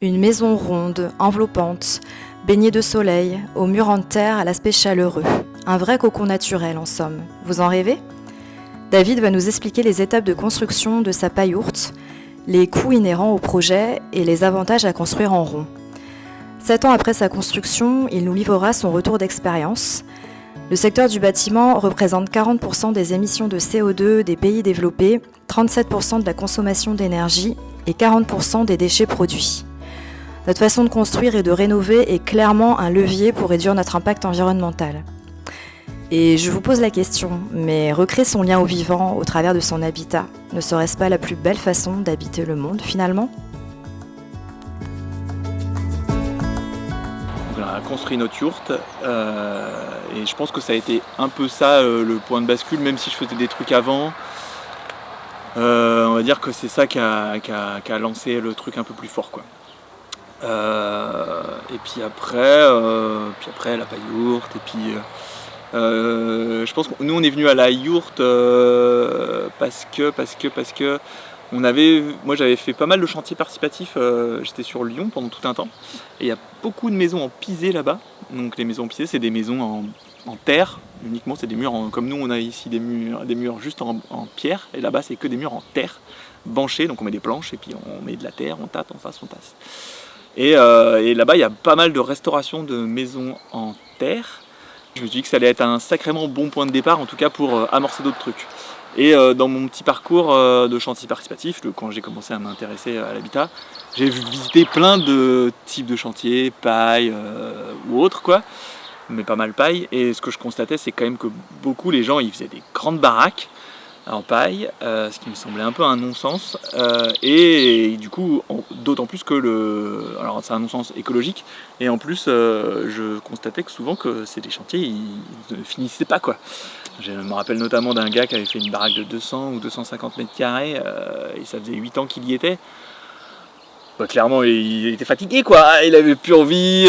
Une maison ronde, enveloppante, baignée de soleil, aux murs en terre à l'aspect chaleureux. Un vrai cocon naturel en somme. Vous en rêvez ? David va nous expliquer les étapes de construction de sa paillourte, les coûts inhérents au projet et les avantages à construire en rond. 7 ans après sa construction, il nous livrera son retour d'expérience. Le secteur du bâtiment représente 40% des émissions de CO2 des pays développés, 37% de la consommation d'énergie et 40% des déchets produits. Notre façon de construire et de rénover est clairement un levier pour réduire notre impact environnemental. Et je vous pose la question, mais recréer son lien au vivant au travers de son habitat, ne serait-ce pas la plus belle façon d'habiter le monde finalement ? On a construit notre yourte et je pense que ça a été un peu ça le point de bascule, même si je faisais des trucs avant. On va dire que c'est ça qui a lancé le truc un peu plus fort, quoi. Et puis après la paillourte, et puis je pense que nous on est venu à la yourte parce que moi j'avais fait pas mal de chantiers participatifs, j'étais sur Lyon pendant tout un temps, et il y a beaucoup de maisons en pisé là-bas. Donc les maisons en pisé, c'est des maisons en terre uniquement, c'est des murs comme nous on a ici des murs juste en pierre, et là-bas c'est que des murs en terre banchés, donc on met des planches et puis on met de la terre, on tape, on tasse. Et là-bas il y a pas mal de restauration de maisons en terre. Je me suis dit que ça allait être un sacrément bon point de départ, en tout cas pour amorcer d'autres trucs. Et dans mon petit parcours de chantier participatif, quand j'ai commencé à m'intéresser à l'habitat, j'ai visité plein de types de chantiers, paille ou autres, quoi, mais pas mal paille. Et ce que je constatais, c'est quand même que beaucoup, les gens, ils faisaient des grandes baraques en paille, ce qui me semblait un peu un non-sens. Et du coup, d'autant plus que alors c'est un non-sens écologique, et en plus, je constatais que souvent que c'est des chantiers, ils ne finissaient pas, quoi. Je me rappelle notamment d'un gars qui avait fait une baraque de 200 ou 250 mètres carrés, et ça faisait 8 ans qu'il y était. Bah, clairement, il était fatigué, quoi. Il avait plus envie,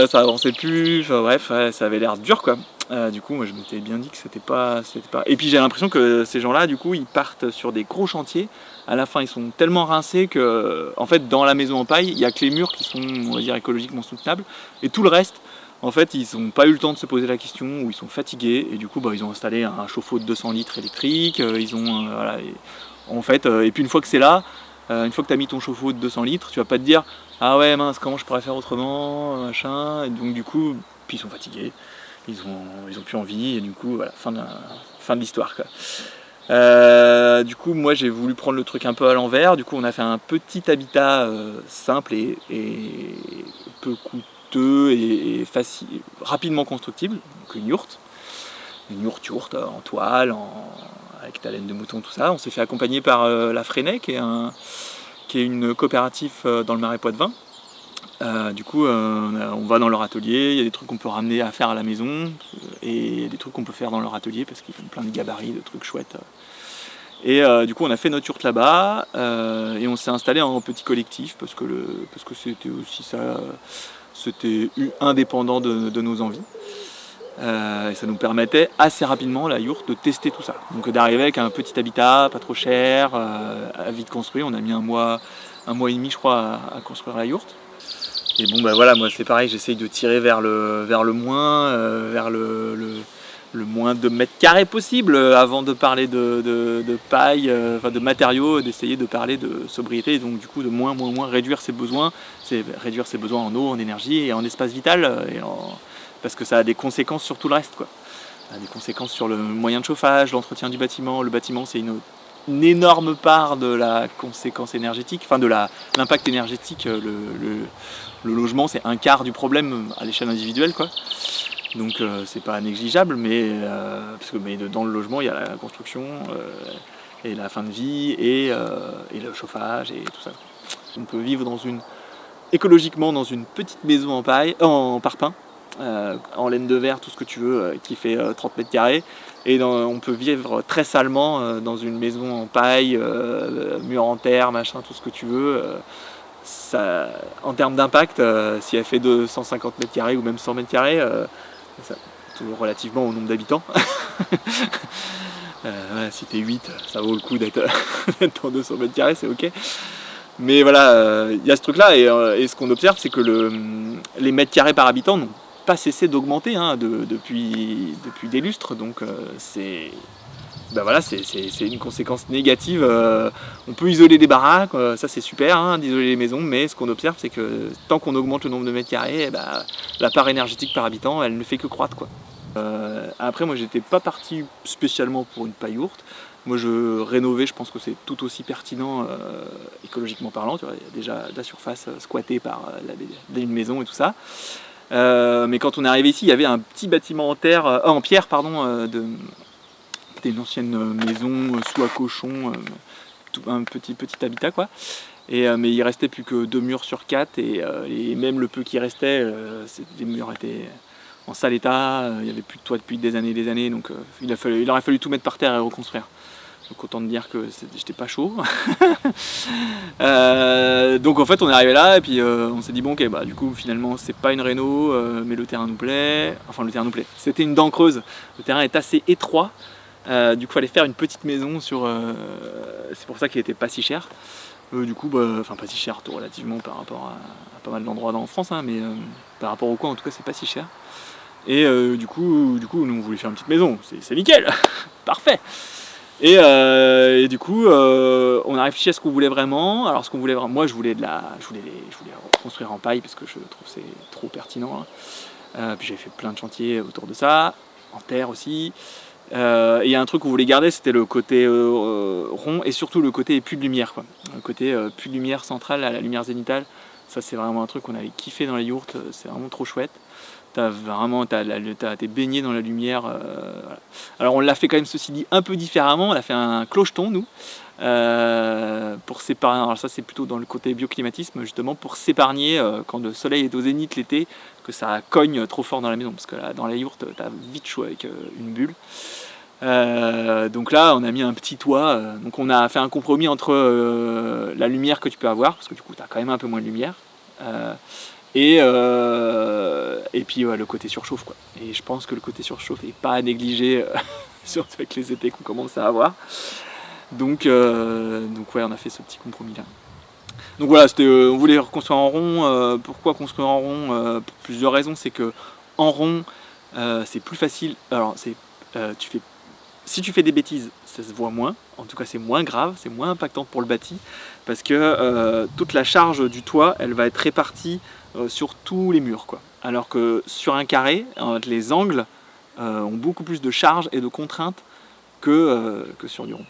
ça avançait plus. Enfin bref, ouais, ça avait l'air dur, quoi. Du coup, moi, je m'étais bien dit que c'était pas. Et puis j'ai l'impression que ces gens-là, du coup, ils partent sur des gros chantiers. À la fin, ils sont tellement rincés que, en fait, dans la maison en paille, il y a que les murs qui sont, on va dire, écologiquement soutenables, et tout le reste. En fait, ils n'ont pas eu le temps de se poser la question, ou ils sont fatigués, et du coup, ils ont installé un chauffe-eau de 200 litres électrique, voilà, en fait, et puis une fois que c'est là, une fois que tu as mis ton chauffe-eau de 200 litres, tu vas pas te dire « Ah ouais, mince, comment je pourrais faire autrement ?» machin, et donc du coup, puis ils sont fatigués, ils ont plus envie, et du coup, voilà, fin de l'histoire, quoi. Du coup, moi j'ai voulu prendre le truc un peu à l'envers. Du coup, on a fait un petit habitat simple et peu coûteux et facile, rapidement constructible, donc une yourte en toile, avec ta laine de mouton, tout ça. On s'est fait accompagner par la Freinet, qui est une coopérative dans le Marais Poitevin. Du coup, on va dans leur atelier, il y a des trucs qu'on peut ramener à faire à la maison, et il y a des trucs qu'on peut faire dans leur atelier parce qu'ils ont plein de gabarits, de trucs chouettes. Et du coup, on a fait notre yourte là-bas, et on s'est installé en petit collectif parce que c'était aussi ça, c'était indépendant de nos envies. Et ça nous permettait assez rapidement, la yourte, de tester tout ça. Donc d'arriver avec un petit habitat, pas trop cher, vite construit. On a mis un mois et demi, je crois, à construire la yourte. Et bon, voilà, moi c'est pareil, j'essaye de tirer vers le moins, vers le moins de mètres carrés possible, avant de parler de paille, de matériaux, d'essayer de parler de sobriété, et donc du coup de moins réduire ses besoins, c'est réduire ses besoins en eau, en énergie et en espace vital, parce que ça a des conséquences sur tout le reste, quoi. Ça a des conséquences sur le moyen de chauffage, l'entretien du bâtiment. Le bâtiment, c'est une énorme part de la conséquence énergétique, enfin de l'impact énergétique. Le logement, c'est un quart du problème à l'échelle individuelle, quoi. Donc c'est pas négligeable, mais dans le logement, il y a la construction et la fin de vie et le chauffage et tout ça. On peut vivre écologiquement dans une petite maison en paille, en parpaing, en laine de verre, tout ce que tu veux, qui fait 30 mètres carrés. Et on peut vivre très salement dans une maison en paille, mur en terre, machin, tout ce que tu veux. Ça, en termes d'impact, si elle fait 250 mètres carrés ou même 100 mètres carrés, toujours relativement au nombre d'habitants. Si t'es 8, ça vaut le coup d'être dans 200 mètres carrés, c'est ok. Mais voilà, il y a ce truc-là, et ce qu'on observe, c'est que les mètres carrés par habitant n'ont pas cessé d'augmenter depuis des lustres, donc c'est une conséquence négative. On peut isoler des baraques, ça c'est super d'isoler les maisons, mais ce qu'on observe, c'est que tant qu'on augmente le nombre de mètres carrés, la part énergétique par habitant, elle ne fait que croître, quoi. Après, moi j'étais pas parti spécialement pour une pailloute. Moi je rénovais, je pense que c'est tout aussi pertinent écologiquement parlant. Tu vois, il y a déjà de la surface squattée par une maison et tout ça. Mais quand on est arrivé ici, il y avait un petit bâtiment en pierre, c'était une ancienne maison sous à cochon, un petit habitat, quoi. Mais il restait plus que 2 murs sur 4, et même le peu qui restait, les murs étaient en sale état, il n'y avait plus de toit depuis des années, donc il aurait fallu tout mettre par terre et reconstruire. Donc autant te dire que j'étais pas chaud. Donc en fait on est arrivé là, et puis on s'est dit bon, ok, du coup finalement c'est pas une réno, mais le terrain nous plaît. Enfin, le terrain nous plaît. C'était une dent creuse, le terrain est assez étroit. Du coup il fallait faire une petite maison c'est pour ça qu'il était pas si cher. Du coup, pas si cher relativement par rapport à pas mal d'endroits en France, mais par rapport au coin en tout cas c'est pas si cher. Et du coup nous on voulait faire une petite maison, c'est nickel, parfait. Et du coup on a réfléchi à ce qu'on voulait vraiment. Alors ce qu'on voulait vraiment, moi je voulais construire en paille parce que je trouve que c'est trop pertinent. Puis j'avais fait plein de chantiers autour de ça, en terre aussi. Et il y a un truc qu'on voulait garder, c'était le côté rond, et surtout le côté puits de lumière, quoi. Le côté puits de lumière central à la lumière zénitale. Ça c'est vraiment un truc qu'on avait kiffé dans les yourtes, c'est vraiment trop chouette. T'es baigné dans la lumière. Voilà. Alors on l'a fait quand même, ceci dit, un peu différemment. On a fait un clocheton, nous, pour s'épargner. Alors ça c'est plutôt dans le côté bioclimatisme, justement, pour s'épargner quand le soleil est au zénith l'été, que ça cogne trop fort dans la maison, parce que là dans la yourte t'as vite chaud avec une bulle. Donc là on a mis un petit toit, donc on a fait un compromis entre la lumière que tu peux avoir, parce que du coup t'as quand même un peu moins de lumière, et puis le côté surchauffe, quoi. Et je pense que le côté surchauffe est pas à négliger, surtout avec les étés qu'on commence à avoir. Donc ouais, on a fait ce petit compromis là. Donc voilà, on voulait reconstruire en rond. Pourquoi construire en rond? Pour plusieurs raisons. C'est que en rond c'est plus facile. Alors si tu fais des bêtises, ça se voit moins, en tout cas c'est moins grave, c'est moins impactant pour le bâti, parce que toute la charge du toit, elle va être répartie sur tous les murs, quoi. Alors que sur un carré, les angles ont beaucoup plus de charge et de contraintes que sur du rond.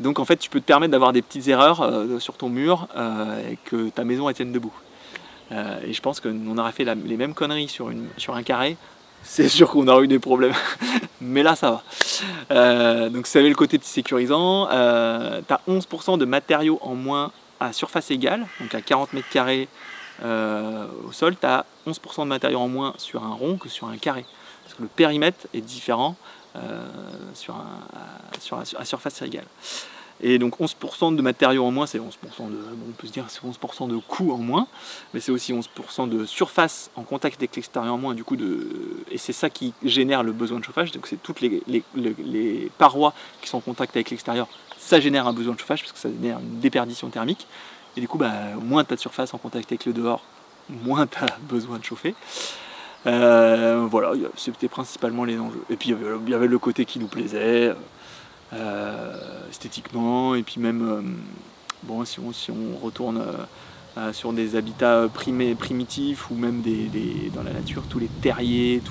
Donc en fait tu peux te permettre d'avoir des petites erreurs sur ton mur et que ta maison elle tienne debout. Et je pense qu'on aurait fait les mêmes conneries sur un carré, c'est sûr qu'on aurait eu des problèmes. Mais là ça va. Donc ça avait le côté sécurisant. Tu as 11% de matériaux en moins à surface égale, donc à 40 mètres carrés au sol, tu as 11% de matériaux en moins sur un rond que sur un carré. Parce que le périmètre est différent à surface égale. Et donc 11% de matériaux en moins, c'est 11% on peut se dire c'est 11% de coût en moins, mais c'est aussi 11% de surface en contact avec l'extérieur en moins, et c'est ça qui génère le besoin de chauffage. Donc c'est toutes les parois qui sont en contact avec l'extérieur, ça génère un besoin de chauffage parce que ça génère une déperdition thermique. Et du coup, moins tu as de surface en contact avec le dehors, moins tu as besoin de chauffer. Voilà, c'était principalement les enjeux. Et puis il y avait le côté qui nous plaisait, esthétiquement, et puis même, si on retourne sur des habitats primitifs, ou même dans la nature, tous les terriers,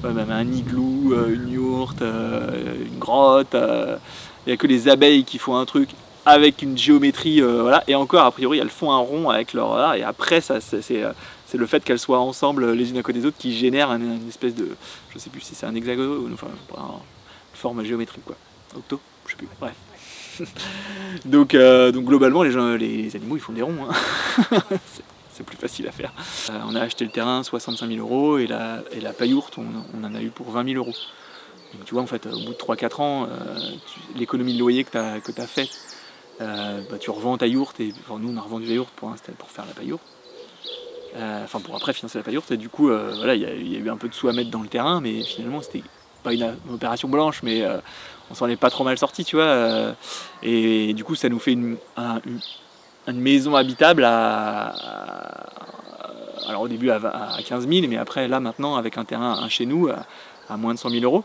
même un igloo, une yourte, une grotte, il n'y a que les abeilles qui font un truc avec une géométrie, voilà. Et encore, a priori, elles font un rond avec leur... Et après, ça, c'est le fait qu'elles soient ensemble les unes à côté des autres qui génère une espèce de... Je sais plus si c'est un hexagone ou une forme géométrique, quoi. Octo, je sais plus, bref. donc globalement, les animaux, ils font des ronds, hein. C'est plus facile à faire. On a acheté le terrain 65 000 €, et la pailloute, on en a eu pour 20 000 €. Donc tu vois, en fait, au bout de 3-4 ans, l'économie de loyer que tu as faite, tu revends ta yourte, et nous on a revendu la yourte pour faire la pailloute. Pour après financer la pailloute, et du coup voilà, il y a eu un peu de sous à mettre dans le terrain, mais finalement c'était pas une opération blanche, mais on s'en est pas trop mal sorti, tu vois, et du coup ça nous fait une maison habitable alors au début à 15 000, mais après là maintenant avec un terrain, un chez nous, à moins de 100 000 euros.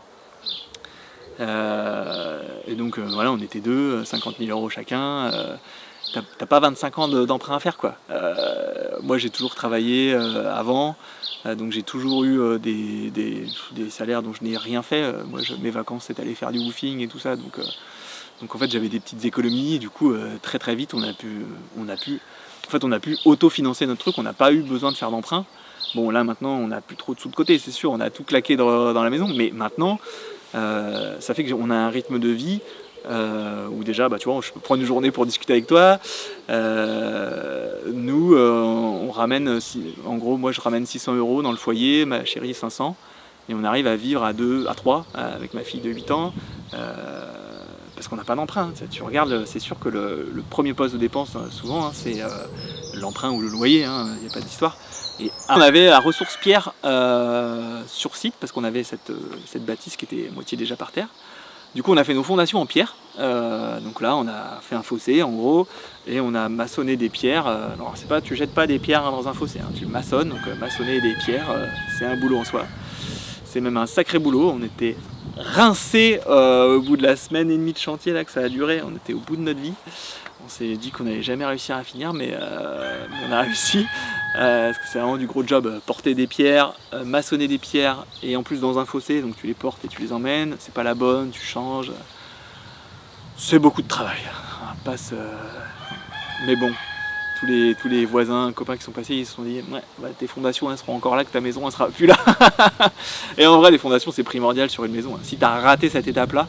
Et donc voilà, on était deux, 50 000 euros chacun. T'as pas 25 ans d'emprunt à faire, quoi. Moi j'ai toujours travaillé avant, donc j'ai toujours eu des salaires dont je n'ai rien fait. Moi mes vacances c'était aller faire du woofing et tout ça, donc en fait j'avais des petites économies, et du coup très très vite on a pu autofinancer notre truc, on n'a pas eu besoin de faire d'emprunt. Bon là maintenant on n'a plus trop de sous de côté, c'est sûr, on a tout claqué dans la maison, mais maintenant ça fait qu'on a un rythme de vie où déjà tu vois, je peux prendre une journée pour discuter avec toi. Nous on ramène, en gros moi je ramène 600 euros dans le foyer, ma chérie 500, et on arrive à vivre à 3 avec ma fille de 8 ans. Parce qu'on n'a pas d'emprunt. Tu regardes, c'est sûr que le premier poste de dépense, souvent, c'est l'emprunt ou le loyer, il n'y a pas d'histoire. Et on avait la ressource pierre sur site, parce qu'on avait cette bâtisse qui était moitié déjà par terre. Du coup, on a fait nos fondations en pierre. Donc là, on a fait un fossé, en gros, et on a maçonné des pierres. Alors, c'est pas, tu jettes pas des pierres dans un fossé, tu maçonnes. Donc, maçonner des pierres, c'est un boulot en soi. C'est même un sacré boulot. On était rincés au bout de la semaine et demie de chantier là, que ça a duré. On était au bout de notre vie. On s'est dit qu'on n'allait jamais réussir à finir, mais on a réussi. Parce que c'est vraiment du gros job. Porter des pierres, maçonner des pierres, et en plus dans un fossé, donc tu les portes et tu les emmènes. C'est pas la bonne, tu changes. C'est beaucoup de travail. Mais bon. Tous les voisins, copains qui sont passés, ils se sont dit tes fondations elles seront encore là, que ta maison elle sera plus là. Et en vrai les fondations c'est primordial sur une maison. Si tu as raté cette étape là,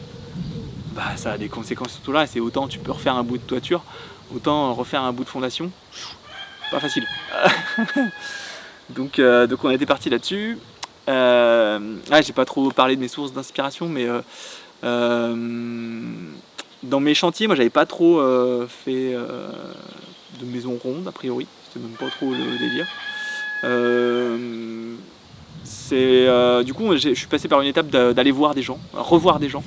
ça a des conséquences surtout là. C'est autant tu peux refaire un bout de toiture, autant refaire un bout de fondation. Pas facile. donc on était parti là-dessus. J'ai pas trop parlé de mes sources d'inspiration, mais dans mes chantiers, moi j'avais pas trop fait de maison ronde a priori, c'était même pas trop le délire. Du coup je suis passé par une étape d'aller voir des gens, revoir des gens,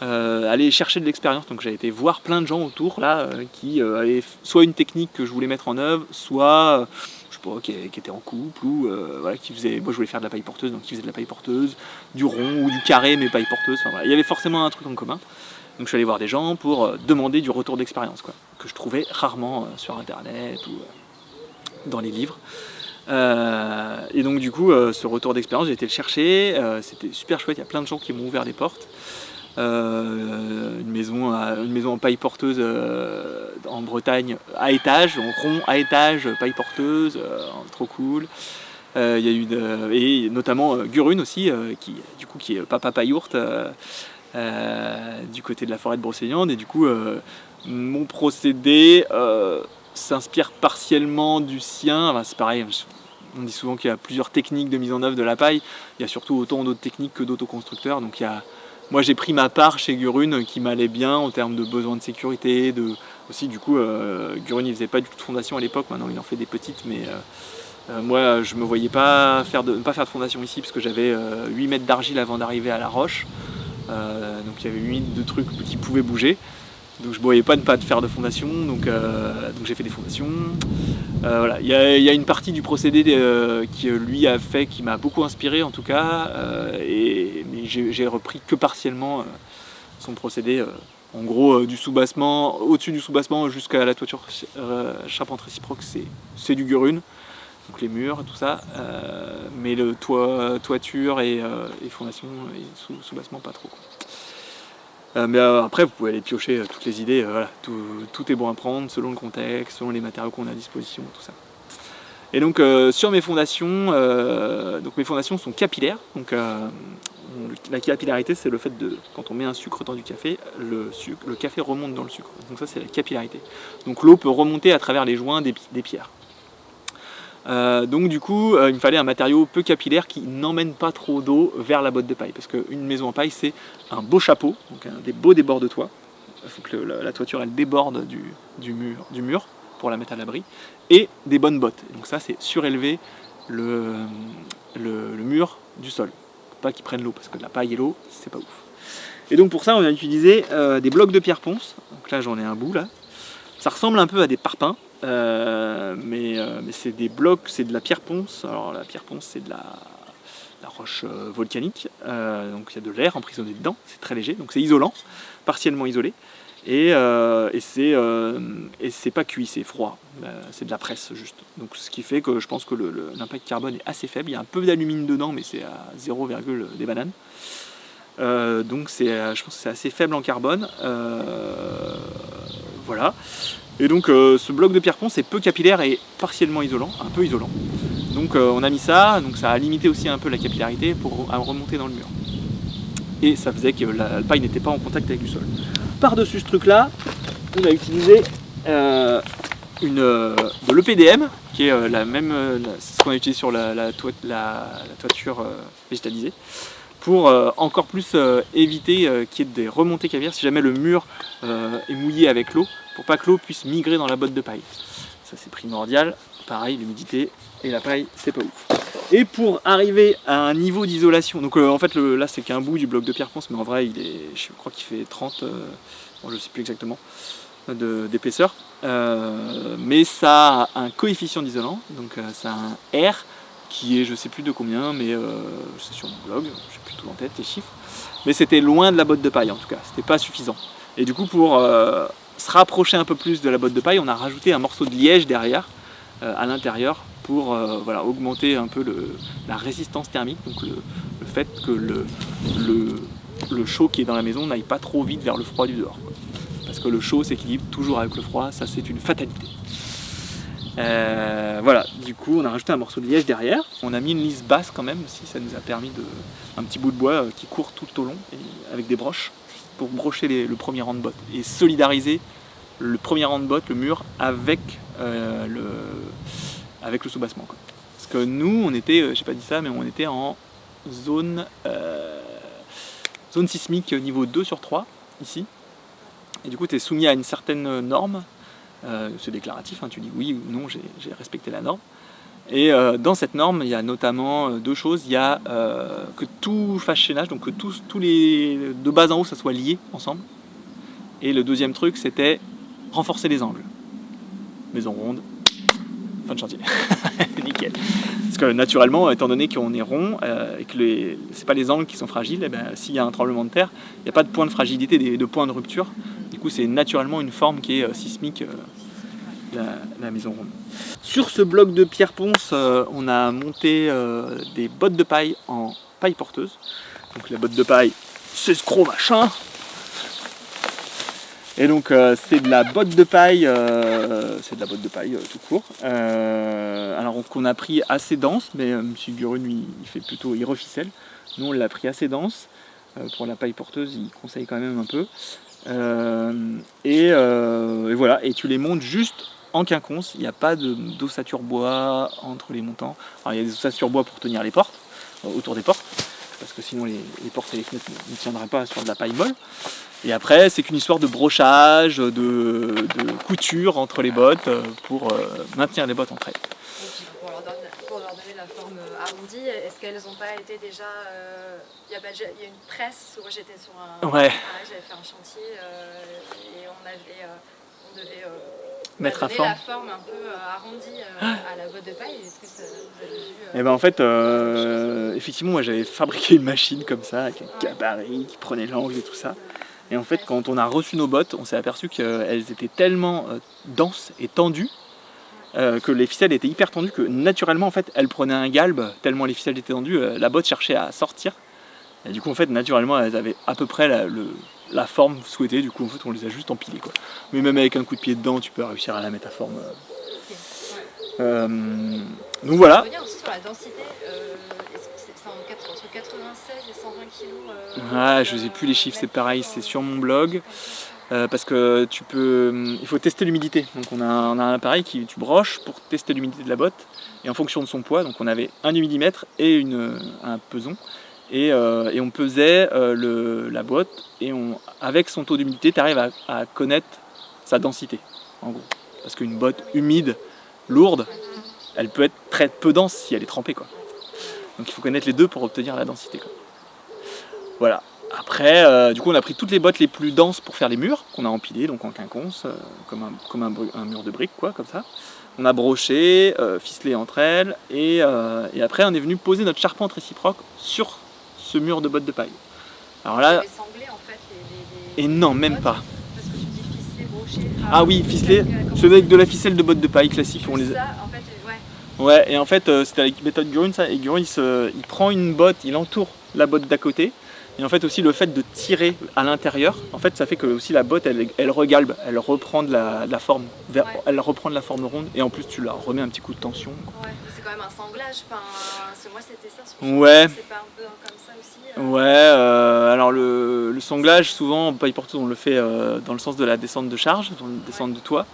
aller chercher de l'expérience. Donc j'ai été voir plein de gens autour là qui avaient soit une technique que je voulais mettre en œuvre, soit je sais pas, qui étaient en couple, ou voilà, qui faisaient, moi je voulais faire de la paille porteuse, donc qui faisaient de la paille porteuse, du rond ou du carré mais paille porteuse. Enfin, voilà. Il y avait forcément un truc en commun. Donc je suis allé voir des gens pour demander du retour d'expérience, quoi, que je trouvais rarement sur internet ou dans les livres. Et donc du coup ce retour d'expérience j'ai été le chercher, c'était super chouette, il y a plein de gens qui m'ont ouvert des portes. Une maison en paille porteuse en Bretagne à étage, en rond à étage, paille porteuse, trop cool. Il y a eu et notamment Gurun aussi, qui est papa paillourt. Du côté de la forêt de Brocéliande, et du coup mon procédé s'inspire partiellement du sien. Enfin, c'est pareil, on dit souvent qu'il y a plusieurs techniques de mise en œuvre de la paille, il y a surtout autant d'autres techniques que d'autoconstructeurs, donc moi j'ai pris ma part chez Gurun qui m'allait bien en termes de besoin de sécurité, aussi du coup Gurun il faisait pas du tout de fondation à l'époque, maintenant il en fait des petites, mais moi je me voyais pas faire de fondation ici parce que j'avais 8 mètres d'argile avant d'arriver à la roche. Donc il y avait 8 de trucs qui pouvaient bouger, donc je ne voyais pas ne pas faire de fondation, donc j'ai fait des fondations. Voilà. Il y a une partie du procédé qui lui a fait, qui m'a beaucoup inspiré en tout cas, mais j'ai repris que partiellement son procédé. En gros du sous-bassement, au-dessus du sous-bassement jusqu'à la toiture charpente réciproque, c'est du Gurun. Donc les murs, tout ça, mais le toiture et fondation et sous-bassement pas trop. Mais après vous pouvez aller piocher toutes les idées, voilà, tout est bon à prendre selon le contexte, selon les matériaux qu'on a à disposition, tout ça. Et donc sur mes fondations, mes fondations sont capillaires. Donc la capillarité c'est le fait de, quand on met un sucre dans du café, le café remonte dans le sucre. Donc ça c'est la capillarité. Donc l'eau peut remonter à travers les joints des pierres. Donc du coup il me fallait un matériau peu capillaire qui n'emmène pas trop d'eau vers la botte de paille, parce qu'une maison en paille c'est un beau chapeau, donc des beaux débords de toit, il faut que la toiture elle déborde du mur pour la mettre à l'abri, et des bonnes bottes. Et donc ça c'est surélever le mur du sol, pas qu'il prenne l'eau, parce que la paille et l'eau c'est pas ouf. Et donc pour ça on a utilisé des blocs de pierre ponce, donc là j'en ai un bout là. Ça ressemble un peu à des parpaings, mais c'est des blocs, c'est de la pierre ponce. Alors la pierre ponce, c'est de la roche volcanique, donc il y a de l'air emprisonné dedans, c'est très léger, donc c'est isolant, partiellement isolé, et c'est pas cuit, c'est froid, c'est de la presse juste. Donc ce qui fait que je pense que l'impact carbone est assez faible, il y a un peu d'alumine dedans, mais c'est à 0, des bananes. Donc je pense que c'est assez faible en carbone, voilà. Et donc ce bloc de pierre ponce est peu capillaire et partiellement isolant, un peu isolant. Donc on a mis ça, donc ça a limité aussi un peu la capillarité pour remonter dans le mur. Et ça faisait que la paille n'était pas en contact avec du sol. Par-dessus ce truc-là, on a utilisé de l'EPDM, qui est c'est ce qu'on a utilisé sur la toiture végétalisée, pour encore plus éviter qu'il y ait des remontées capillaires si jamais le mur est mouillé avec l'eau, pour pas que l'eau puisse migrer dans la botte de paille. Ça c'est primordial. Pareil, l'humidité et la paille, c'est pas ouf. Et pour arriver à un niveau d'isolation, donc en fait là c'est qu'un bout du bloc de pierre ponce, mais en vrai je crois qu'il fait 30, bon, je sais plus exactement, d'épaisseur. Mais ça a un coefficient d'isolant, donc ça a un R qui est je sais plus de combien, mais c'est sur mon blog, je sais plus tout en tête les chiffres. Mais c'était loin de la botte de paille en tout cas, c'était pas suffisant. Et du coup pour se rapprocher un peu plus de la botte de paille, on a rajouté un morceau de liège derrière, à l'intérieur, pour augmenter un peu la résistance thermique, donc le fait que le chaud qui est dans la maison n'aille pas trop vite vers le froid du dehors, quoi. Parce que le chaud s'équilibre toujours avec le froid, ça c'est une fatalité. Voilà, du coup on a rajouté un morceau de liège derrière, on a mis une lisse basse quand même aussi, ça nous a permis un petit bout de bois qui court tout au long, et avec des broches, pour brocher le premier rang de bottes, et solidariser le premier rang de bottes, le mur, avec le soubassement, quoi. Parce que nous, on était, j'ai pas dit ça, mais on était en zone sismique niveau 2/3, ici. Et du coup, tu es soumis à une certaine norme. C'est déclaratif, hein, tu dis oui ou non, j'ai respecté la norme. Et dans cette norme, il y a notamment deux choses. Il y a que tout fasse chaînage, donc que tous les de bas en haut, ça soit lié ensemble. Et le deuxième truc, c'était renforcer les angles. Maison ronde, fin de chantier. Nickel. Parce que naturellement, étant donné qu'on est rond et que c'est pas les angles qui sont fragiles, et ben, s'il y a un tremblement de terre, il n'y a pas de point de fragilité, de point de rupture. Du coup, c'est naturellement une forme qui est sismique, la maison ronde. Sur ce bloc de pierre ponce, on a monté des bottes de paille en paille porteuse. Donc la botte de paille, c'est ce gros machin. Et donc c'est de la botte de paille, tout court. Alors qu'on a pris assez dense, mais M. Gurun il reficelle. Nous on l'a pris assez dense. Pour la paille porteuse, il conseille quand même un peu. Et voilà, et tu les montes juste en quinconce. Il n'y a pas d'ossature bois entre les montants. Alors il y a des ossatures bois pour tenir les portes, autour des portes, parce que sinon les portes et les fenêtres ne tiendraient pas sur de la paille molle. Et après, c'est qu'une histoire de brochage, de couture entre les bottes pour maintenir les bottes entre elles. Pour leur donner la forme arrondie, est-ce qu'elles n'ont pas été déjà... Il y a une presse où j'étais sur un... Ouais. J'avais fait un chantier et on devait mettre à donner forme la forme un peu arrondie à la botte de paille. Est-ce que vous avez vu Et ben en fait, effectivement, moi j'avais fabriqué une machine comme ça, avec un gabarit qui prenait l'angle et tout ça. Et en fait, quand on a reçu nos bottes, on s'est aperçu qu'elles étaient tellement denses et tendues que les ficelles étaient hyper tendues que naturellement, en fait, elles prenaient un galbe tellement les ficelles étaient tendues, la botte cherchait à sortir. Et du coup, en fait, naturellement, elles avaient à peu près la forme souhaitée. Du coup, en fait, on les a juste empilées, quoi. Mais même avec un coup de pied dedans, tu peux réussir à la mettre à forme. Donc voilà. Je veux revenir aussi sur la densité. C'est entre 96 et 120 kg. Ouais, je sais plus les chiffres, c'est pareil, c'est sur mon blog. Parce que il faut tester l'humidité. Donc on a un appareil qui tu broches pour tester l'humidité de la botte. Et en fonction de son poids, donc on avait un humidimètre et un peson. Et on pesait la botte. Et avec son taux d'humidité, tu arrives à connaître sa densité, en gros. Parce qu'une botte humide, lourde, elle peut être très peu dense si elle est trempée, quoi. Donc il faut connaître les deux pour obtenir la densité, quoi. Voilà. Après, du coup, on a pris toutes les bottes les plus denses pour faire les murs, qu'on a empilés, donc en quinconce, comme un mur de briques, quoi, comme ça. On a broché, ficelé entre elles, et après, on est venu poser notre charpente réciproque sur ce mur de bottes de paille. Alors là, sanglé en fait et non, même pas. Parce que tu dis ficelé, broché. Ah oui, ficelé, c'est avec de la ficelle de bottes de paille classique. On les... Ça, en fait, ouais. Ouais, et en fait, c'était avec méthode Gurun, ça, et Gurun, il prend une botte, il entoure la botte d'à côté, et en fait aussi le fait de tirer à l'intérieur, en fait ça fait que aussi la botte elle regalbe, elle reprend de la forme, elle reprend de la forme ronde, et en plus tu la remets un petit coup de tension. Ouais, c'est quand même un sanglage, enfin, moi c'était ça, ouais. C'est pas un peu comme ça aussi Ouais, alors le sanglage, souvent, pas partout, on le fait dans le sens de la descente de charge, dans la descente de toit,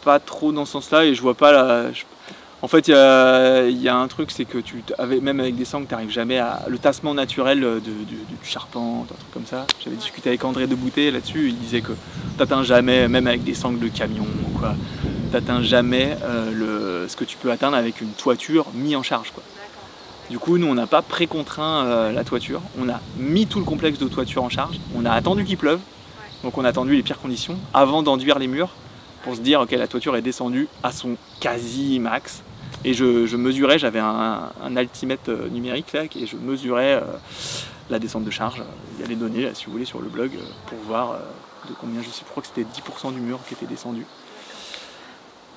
pas trop dans ce sens-là, et je vois pas la... En fait, il y a un truc, c'est que même avec des sangles, tu n'arrives jamais à le tassement naturel du charpente, un truc comme ça. J'avais discuté avec André Debouté là-dessus, il disait que tu n'atteins jamais, même avec des sangles de camion, quoi, tu n'atteins jamais ce que tu peux atteindre avec une toiture mise en charge, quoi. Du coup, nous, on n'a pas précontraint la toiture, on a mis tout le complexe de toiture en charge, on a attendu qu'il pleuve, donc on a attendu les pires conditions avant d'enduire les murs pour se dire ok, la toiture est descendue à son quasi max. Et je mesurais, j'avais un altimètre numérique là, et je mesurais la descente de charge. Il y a les données, là, si vous voulez, sur le blog pour voir de combien, je sais, je crois que c'était 10% du mur qui était descendu.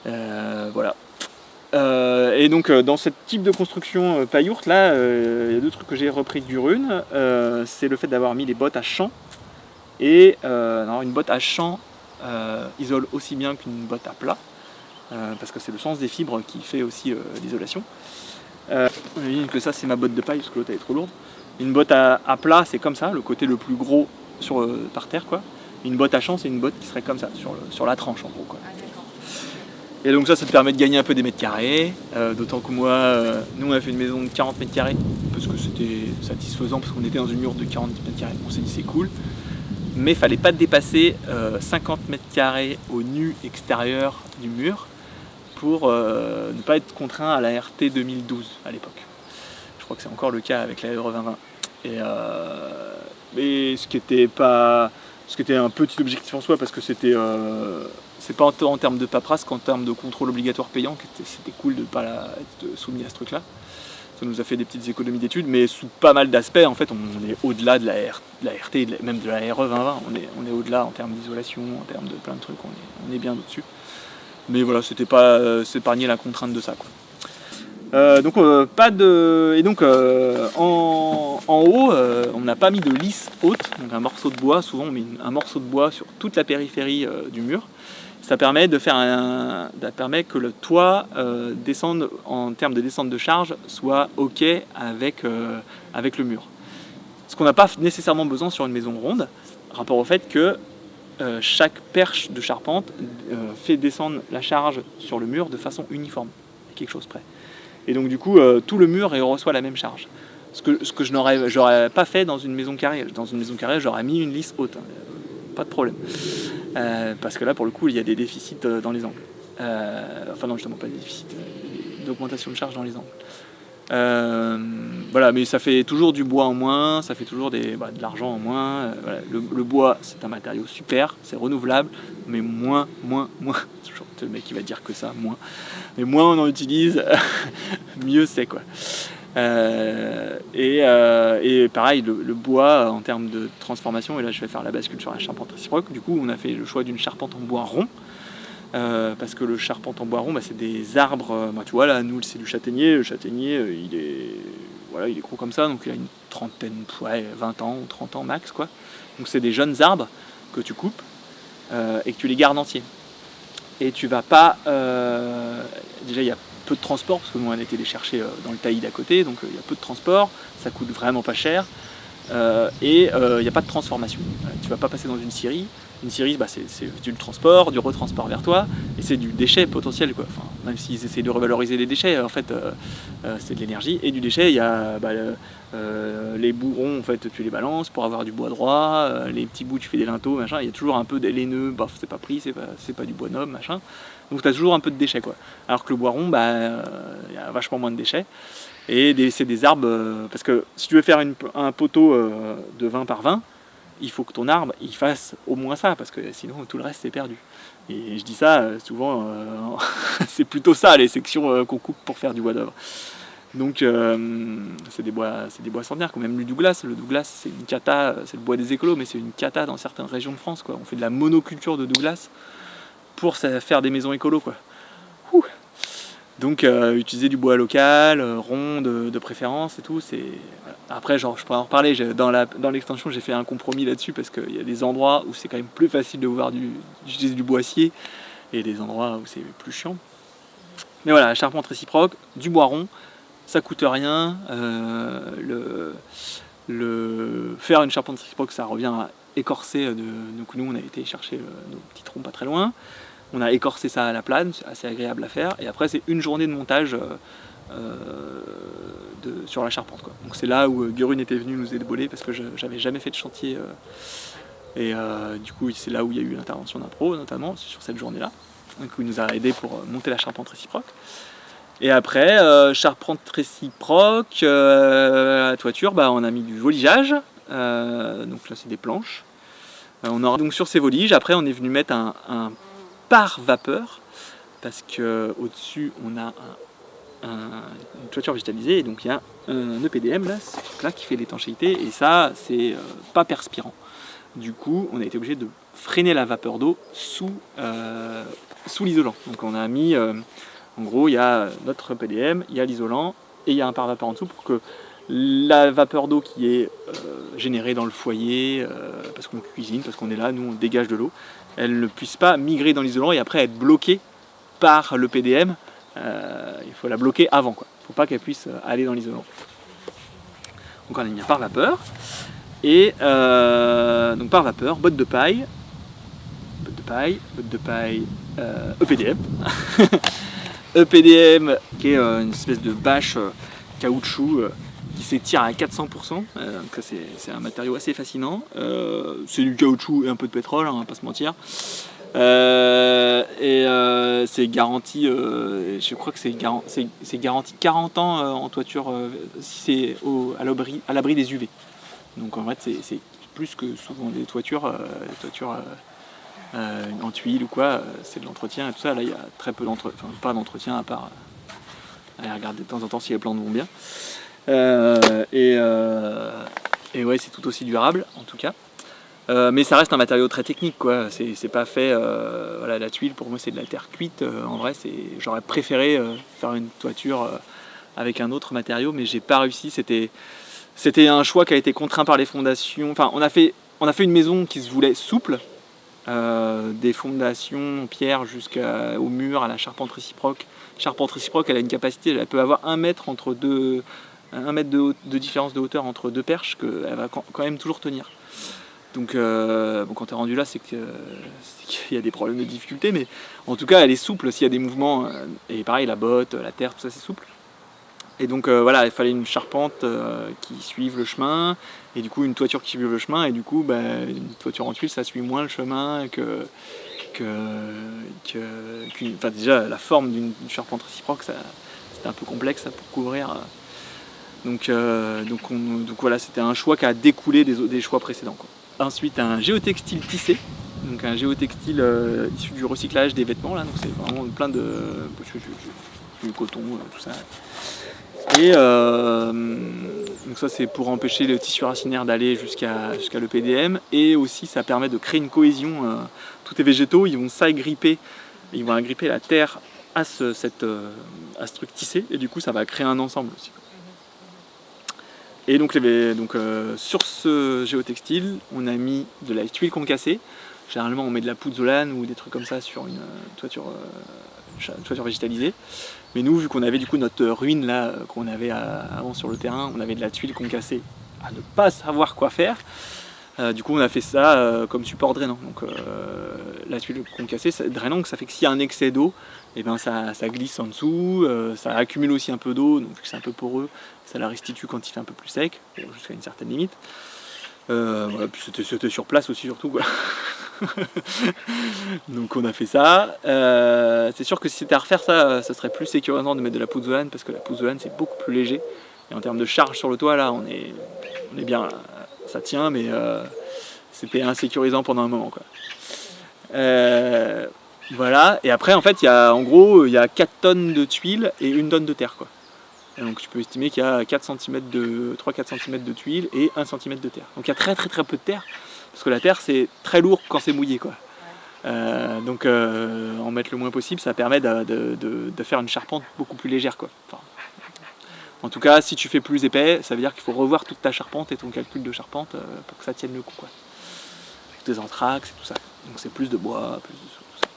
Voilà. Et donc dans ce type de construction paillourte là, il y a deux trucs que j'ai repris du Rune. C'est le fait d'avoir mis les bottes à champ. Et une botte à champ isole aussi bien qu'une botte à plat. Parce que c'est le sens des fibres qui fait aussi l'isolation. J'imagine que ça c'est ma botte de paille parce que l'autre elle est trop lourde. Une botte à plat c'est comme ça, le côté le plus gros par terre, quoi. Une botte à champ c'est une botte qui serait comme ça, sur la tranche en gros, quoi. Et donc ça te permet de gagner un peu des mètres carrés, d'autant que moi, nous on a fait une maison de 40 mètres carrés parce que c'était satisfaisant, parce qu'on était dans une mur de 40 mètres carrés. On s'est dit c'est cool, mais il fallait pas dépasser 50 mètres carrés au nu extérieur du mur pour ne pas être contraint à la RT 2012 à l'époque. Je crois que c'est encore le cas avec la RE 2020. Et ce qui était un petit objectif en soi, parce que c'est pas en termes de paperasse qu'en termes de contrôle obligatoire payant, c'était cool de ne pas être soumis à ce truc-là. Ça nous a fait des petites économies d'études, mais sous pas mal d'aspects, en fait, on est au-delà de la RT, même de la RE 2020. On est au-delà en termes d'isolation, en termes de plein de trucs, on est bien au-dessus. Mais voilà, c'était pas s'épargner la contrainte de ça, quoi. En haut, on n'a pas mis de lisse haute, donc un morceau de bois. Souvent, on met un morceau de bois sur toute la périphérie du mur. Ça permet que le toit descende en termes de descente de charge soit ok avec le mur. Ce qu'on n'a pas nécessairement besoin sur une maison ronde, rapport au fait que chaque perche de charpente fait descendre la charge sur le mur de façon uniforme, à quelque chose près. Et donc du coup, tout le mur reçoit la même charge. Ce que j'aurais pas fait dans une maison carrée. Dans une maison carrée, j'aurais mis une lisse haute, pas de problème. Parce que là, pour le coup, il y a des déficits dans les angles. Enfin non, justement pas des déficits, d'augmentation de charge dans les angles. Voilà, mais ça fait toujours du bois en moins, ça fait toujours de l'argent en moins. Voilà. Le bois, c'est un matériau super, c'est renouvelable, mais moins. Toujours le mec qui va dire que ça, moins. Mais moins on en utilise, mieux c'est, quoi. Et pareil, le bois en termes de transformation, et là je vais faire la bascule sur la charpente réciproque. Du coup, on a fait le choix d'une charpente en bois rond. Parce que le charpente en bois rond, c'est des arbres. Tu vois là, nous c'est du châtaignier. Le châtaignier, il est gros comme ça, donc il a une trentaine, 20 ans ou 30 ans max, quoi. Donc c'est des jeunes arbres que tu coupes et que tu les gardes entiers. Et tu vas pas. Déjà, il y a peu de transport parce que nous on a été les chercher dans le taillis d'à côté, donc il y a peu de transport. Ça coûte vraiment pas cher. Et il n'y a pas de transformation. Tu vas pas passer dans une scierie. Une scierie, c'est du transport, du retransport vers toi, et c'est du déchet potentiel, quoi. Enfin, même s'ils essaient de revaloriser les déchets, en fait, c'est de l'énergie. Et du déchet, il y a les bourrons, en fait, tu les balances pour avoir du bois droit, les petits bouts, tu fais des linteaux, machin. Il y a toujours un peu des laineux, c'est pas pris, c'est pas du bois noble, machin. Donc tu as toujours un peu de déchets, quoi. Alors que le bois rond, il y a vachement moins de déchets. Et c'est des arbres, parce que si tu veux faire un poteau de 20 par 20, il faut que ton arbre il fasse au moins ça, parce que sinon tout le reste c'est perdu. Et je dis ça souvent, c'est plutôt ça les sections qu'on coupe pour faire du bois d'œuvre. Donc c'est des bois centenaires, comme même le Douglas. Le Douglas c'est une cata, c'est le bois des écolos, mais c'est une cata dans certaines régions de France, quoi. On fait de la monoculture de Douglas pour faire des maisons écolos, quoi. Ouh. Donc utiliser du bois local, rond de préférence et tout, c'est... Après, je pourrais en reparler, dans l'extension j'ai fait un compromis là-dessus, parce qu'il y a des endroits où c'est quand même plus facile de voir d'utiliser du boissier, et des endroits où c'est plus chiant. Mais voilà, la charpente réciproque, du bois rond, ça coûte rien, faire une charpente réciproque ça revient à écorcer, donc nous on a été chercher nos petits troncs pas très loin. On a écorcé ça à la plane, c'est assez agréable à faire. Et après, c'est une journée de montage sur la charpente, quoi. Donc c'est là où Gurun était venu nous épauler, parce que j'avais jamais fait de chantier. Et du coup, c'est là où il y a eu l'intervention d'un pro, notamment, sur cette journée-là. Donc il nous a aidé pour monter la charpente réciproque. Et après, charpente réciproque, à la toiture, on a mis du voligeage. Donc là, c'est des planches. On aura donc sur ces voliges, après, on est venu mettre un par vapeur, parce que au-dessus on a une toiture végétalisée, et donc il y a un EPDM là qui fait l'étanchéité, et ça c'est pas perspirant. Du coup on a été obligé de freiner la vapeur d'eau sous l'isolant. Donc on a mis en gros il y a notre EPDM, il y a l'isolant et il y a un par vapeur en dessous, pour que la vapeur d'eau qui est générée dans le foyer, parce qu'on cuisine, parce qu'on est là, nous on dégage de l'eau, elle ne puisse pas migrer dans l'isolant et après être bloquée par le PDM. Il faut la bloquer avant, quoi. Il ne faut pas qu'elle puisse aller dans l'isolant. Donc on a mis un par vapeur. Et donc par vapeur, botte de paille, EPDM. EPDM qui est une espèce de bâche caoutchouc qui s'étire à 400%. Donc c'est un matériau assez fascinant. C'est du caoutchouc et un peu de pétrole, on va pas se mentir. C'est garanti, je crois que c'est garanti 40 ans en toiture, si c'est à l'abri des UV. Donc en fait c'est plus que souvent des toitures, en tuile ou quoi, c'est de l'entretien et tout ça. Là il y a très peu d'entretien, pas d'entretien à part aller regarder de temps en temps si les plantes vont bien. Et ouais, c'est tout aussi durable en tout cas. Mais ça reste un matériau très technique, quoi. C'est pas fait. Voilà, la tuile pour moi c'est de la terre cuite. En vrai, j'aurais préféré faire une toiture avec un autre matériau, mais j'ai pas réussi. C'était un choix qui a été contraint par les fondations. Enfin, on a fait une maison qui se voulait souple, des fondations en pierre jusqu'au mur, à la charpente réciproque. Charpente réciproque, elle a une capacité, elle peut avoir 1 mètre de différence de hauteur entre deux perches, qu'elle va quand même toujours tenir. Donc quand tu es rendu là, c'est qu'il y a des problèmes de difficulté, mais en tout cas elle est souple s'il y a des mouvements, et pareil la botte, la terre, tout ça c'est souple. Et donc voilà, il fallait une charpente qui suive le chemin, et du coup une toiture qui suive le chemin, et du coup une toiture en tuile ça suit moins le chemin enfin déjà la forme d'une charpente réciproque, c'était un peu complexe ça, pour couvrir. Donc voilà, c'était un choix qui a découlé des choix précédents, quoi. Ensuite un géotextile tissé, donc un géotextile issu du recyclage des vêtements là, donc c'est vraiment plein de du coton, tout ça. Et donc ça c'est pour empêcher le tissu racinaire d'aller jusqu'à l'EPDM, et aussi ça permet de créer une cohésion. Tous les végétaux ils vont s'agripper, ils vont agripper la terre à ce truc tissé, et du coup ça va créer un ensemble aussi. Et donc sur ce géotextile, on a mis de la tuile concassée. Généralement on met de la pouzzolane ou des trucs comme ça sur une toiture végétalisée. Mais nous, vu qu'on avait du coup notre ruine là qu'on avait avant sur le terrain, on avait de la tuile concassée à ne pas savoir quoi faire. Du coup on a fait ça comme support drainant. Donc la tuile concassée, drainant, ça fait que s'il y a un excès d'eau, et ben ça glisse en dessous, ça accumule aussi un peu d'eau, donc vu que c'est un peu poreux, ça la restitue quand il fait un peu plus sec, jusqu'à une certaine limite. Voilà, puis c'était sur place aussi surtout quoi. Donc on a fait ça. C'est sûr que si c'était à refaire ça serait plus sécurisant de mettre de la pouzzolane parce que la pouzzolane c'est beaucoup plus léger. Et en termes de charge sur le toit là on est bien là. Ça tient mais c'était insécurisant pendant un moment quoi. Voilà, et après en fait en gros il y a 4 tonnes de tuiles et 1 tonne de terre quoi. Et donc tu peux estimer qu'il y a 3-4 cm de tuiles et 1 cm de terre. Donc il y a très peu de terre, parce que la terre c'est très lourd quand c'est mouillé quoi. Donc en mettre le moins possible, ça permet de faire une charpente beaucoup plus légère quoi. Enfin, en tout cas si tu fais plus épais, ça veut dire qu'il faut revoir toute ta charpente et ton calcul de charpente pour que ça tienne le coup quoi. Avec des entraxes et tout ça. Donc c'est plus de bois, plus de tout ça.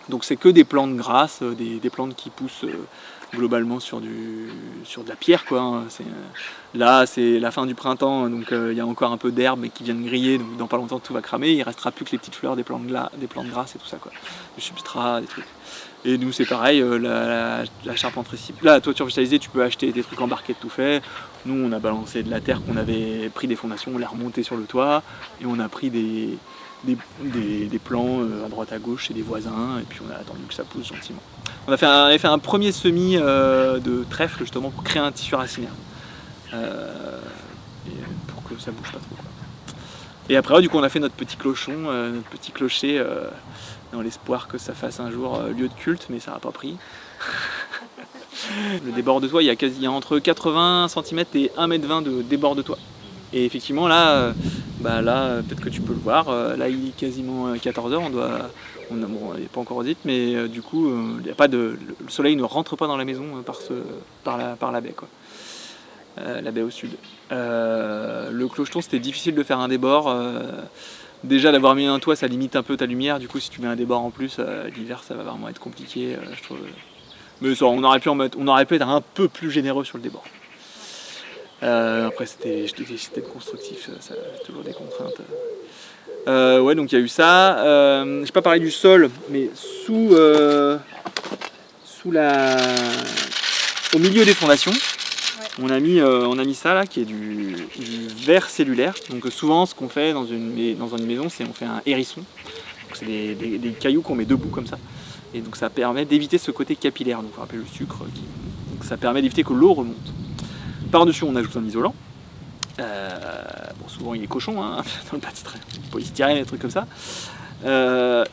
Donc c'est que des plantes grasses, des plantes qui poussent globalement sur de la pierre quoi. Hein. Là c'est la fin du printemps, donc il y a encore un peu d'herbe qui vient de griller, donc dans pas longtemps tout va cramer, il restera plus que les petites fleurs des plantes grasses et tout ça quoi. Du substrat, des trucs. Et nous c'est pareil, la charpenterie, la toiture végétalisée, tu peux acheter des trucs embarqués de tout fait. Nous on a balancé de la terre qu'on avait pris des fondations, on l'a remonté sur le toit, et on a pris des plants à droite à gauche chez des voisins, et puis on a attendu que ça pousse gentiment. On avait fait un premier semis de trèfle justement pour créer un tissu racinaire, pour que ça bouge pas trop quoi. Et après du coup on a fait notre petit clochon, notre petit clocher, dans l'espoir que ça fasse un jour lieu de culte, mais ça n'a pas pris. Le débord de toit, il y a entre 80 cm et 1,20 m de débord de toit. Et effectivement là, peut-être que tu peux le voir, là il est quasiment 14h, bon, il n'est pas encore audit, mais du coup le soleil ne rentre pas dans la maison par la baie quoi. La baie au sud. Le clocheton c'était difficile de faire un débord. Déjà d'avoir mis un toit ça limite un peu ta lumière, du coup si tu mets un débord en plus, l'hiver ça va vraiment être compliqué je trouve. Mais ça, on aurait pu être un peu plus généreux sur le débord. Après c'était le constructif, ça a toujours des contraintes. Ouais donc il y a eu ça. Je n'ai pas parlé du sol, mais au milieu des fondations, on a mis ça là qui est du verre cellulaire. Donc souvent ce qu'on fait dans une maison c'est on fait un hérisson. C'est des cailloux qu'on met debout comme ça. Et donc ça permet d'éviter ce côté capillaire, donc on rappelle le sucre, donc ça permet d'éviter que l'eau remonte. Par-dessus on ajoute un isolant. Bon, souvent il est cochon hein, dans le petit polystyrène et des trucs comme ça.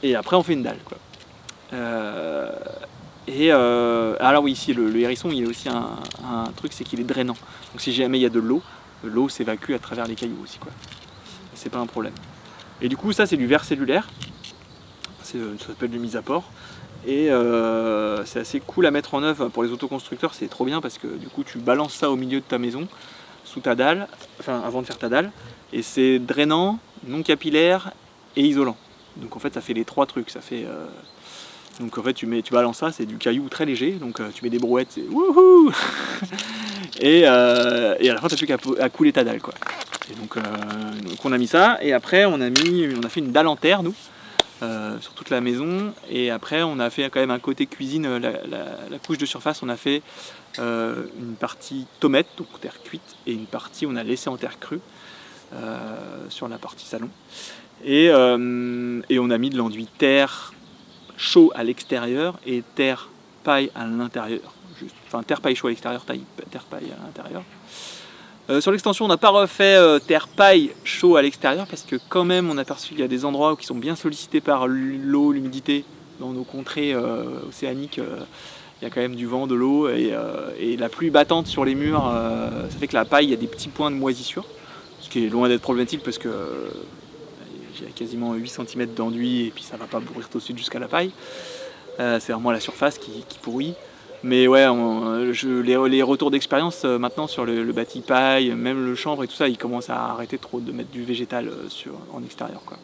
Et après on fait une dalle quoi. Alors oui, ici le hérisson il y a aussi un truc, c'est qu'il est drainant. Donc si jamais il y a de l'eau s'évacue à travers les cailloux aussi quoi. C'est pas un problème. Et du coup ça c'est du verre cellulaire. Ça s'appelle du mise à port. Et c'est assez cool à mettre en œuvre pour les autoconstructeurs, c'est trop bien parce que du coup tu balances ça au milieu de ta maison, sous ta dalle, enfin avant de faire ta dalle, et c'est drainant, non capillaire et isolant. Donc en fait ça fait les 3 trucs, ça fait... Donc en fait tu balances ça, c'est du caillou très léger, donc tu mets des brouettes, c'est wouhou. Et à la fin t'as plus qu'à couler ta dalle quoi. Et donc on a mis ça, et après on a fait une dalle en terre nous. Sur toute la maison, et après on a fait quand même un côté cuisine, la couche de surface on a fait une partie tomate, donc terre cuite, et une partie on a laissé en terre crue sur la partie salon, et on a mis de l'enduit terre chaud à l'extérieur et terre paille à l'intérieur, enfin terre paille chaud à l'extérieur, terre paille à l'intérieur. Sur l'extension, on n'a pas refait terre paille chaud à l'extérieur parce que quand même on a aperçu qu'il y a des endroits qui sont bien sollicités par l'eau, l'humidité. Dans nos contrées océaniques, il y a quand même du vent, de l'eau, et la pluie battante sur les murs, ça fait que la paille, il y a des petits points de moisissure, ce qui est loin d'être problématique parce que j'ai quasiment 8 cm d'enduit et puis ça va pas bourrir tout de suite jusqu'à la paille. C'est vraiment la surface qui pourrit. Mais ouais, les retours d'expérience maintenant sur le bâti paille, même le chanvre et tout ça, ils commencent à arrêter trop de mettre du végétal en extérieur quoi.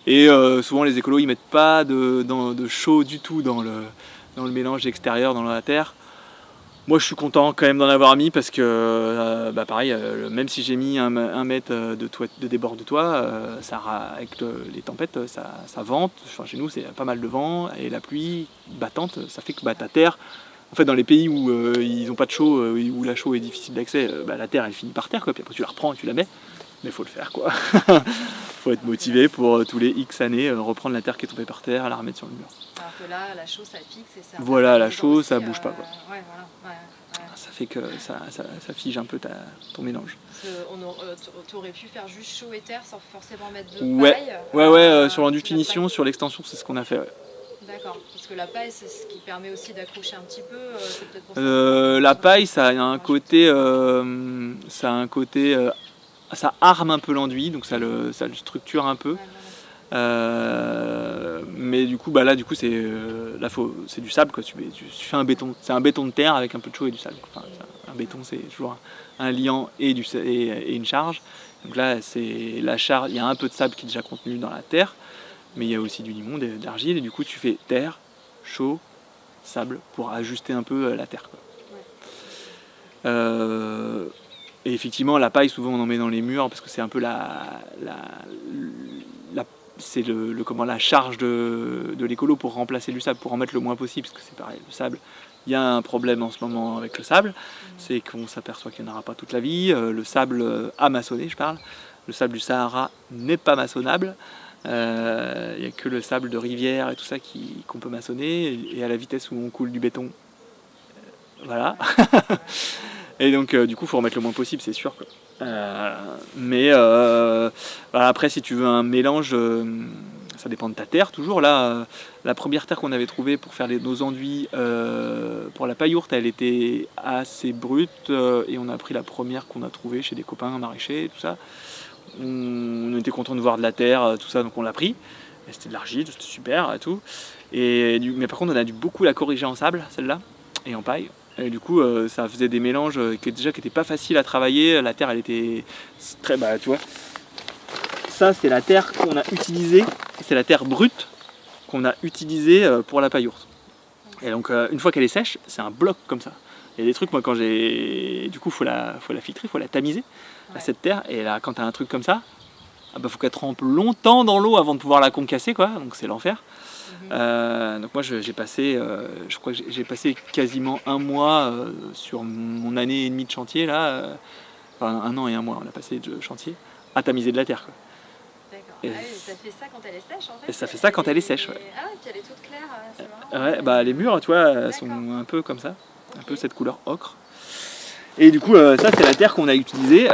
Et souvent les écolos ils mettent pas de chaud du tout dans le mélange extérieur, dans la terre. Moi je suis content quand même d'en avoir mis parce que pareil, même si j'ai mis un mètre de débord de toit, avec les tempêtes ça vente. Enfin, chez nous c'est pas mal de vent et la pluie battante, ça fait que ta terre, en fait dans les pays où ils n'ont pas de chaux, où la chaux est difficile d'accès, la terre elle finit par terre quoi, puis après tu la reprends et tu la mets, mais il faut le faire quoi. Faut être motivé pour tous les X années reprendre la terre qui est tombée par terre, la remettre sur le mur. Alors que là, la chaux ça fixe et ça. Voilà, la chaux ça bouge pas quoi. Ouais, voilà. Ouais. Ça fait que ça fige un peu ton mélange. Tu aurais pu faire juste chaud et terre sans forcément mettre de paille. Ouais, sur l'enduit de finition, sur l'extension, c'est ce qu'on a fait. Ouais. D'accord, parce que la paille c'est ce qui permet aussi d'accrocher un petit peu. C'est peut-être pour ça la paille, ça a un côté, ça arme un peu l'enduit, donc ça le structure un peu. Mais du coup, là, c'est du sable quoi. Tu fais un béton, c'est un béton de terre avec un peu de chaux et du sable. Enfin, un béton, c'est toujours un liant et une charge. Donc là, c'est la charge. Il y a un peu de sable qui est déjà contenu dans la terre, mais il y a aussi du limon, de l'argile, et du coup, tu fais terre, chaux, sable pour ajuster un peu la terre, quoi. Et effectivement, la paille, souvent, on en met dans les murs parce que c'est un peu c'est la charge de l'écolo pour remplacer du sable, pour en mettre le moins possible, parce que c'est pareil, le sable, il y a un problème en ce moment avec le sable, c'est qu'on s'aperçoit qu'il n'y en aura pas toute la vie, le sable à maçonner, je parle, le sable du Sahara n'est pas maçonnable, il n'y a que le sable de rivière et tout ça qu'on peut maçonner, et à la vitesse où on coule du béton, voilà. Et donc du coup il faut remettre le moins possible, c'est sûr quoi. Après si tu veux un mélange, ça dépend de ta terre toujours. Là la première terre qu'on avait trouvée pour faire nos enduits pour la paillourte, elle était assez brute, et on a pris la première qu'on a trouvée chez des copains maraîchers et tout ça. On était content de voir de la terre, tout ça, donc on l'a pris. Et c'était de l'argile, c'était super et tout. Mais par contre on a dû beaucoup la corriger en sable, celle-là, et en paille. Et du coup, ça faisait des mélanges qui étaient pas faciles à travailler. La terre, elle était très... tu vois, ça, c'est la terre qu'on a utilisée. C'est la terre brute qu'on a utilisée pour la paillourte. Et donc, une fois qu'elle est sèche, c'est un bloc comme ça. Il y a des trucs, moi, quand j'ai... Du coup, faut la filtrer, faut la tamiser, cette terre. Et là, quand tu as un truc comme ça, faut qu'elle trempe longtemps dans l'eau avant de pouvoir la concasser, quoi. Donc, c'est l'enfer. Donc moi j'ai passé, je crois que j'ai passé quasiment un mois sur mon année et demie de chantier là, enfin 1 an et 1 mois on a passé de chantier à tamiser de la terre quoi. D'accord. Oui, ça fait ça quand elle est sèche en fait. Et ça fait ça quand elle est sèche, ouais. Ah oui, puis elle est toute claire, c'est marrant. Ouais, les murs tu vois, elles sont un peu comme ça, un peu cette couleur ocre. Et du coup, ça c'est la terre qu'on a utilisée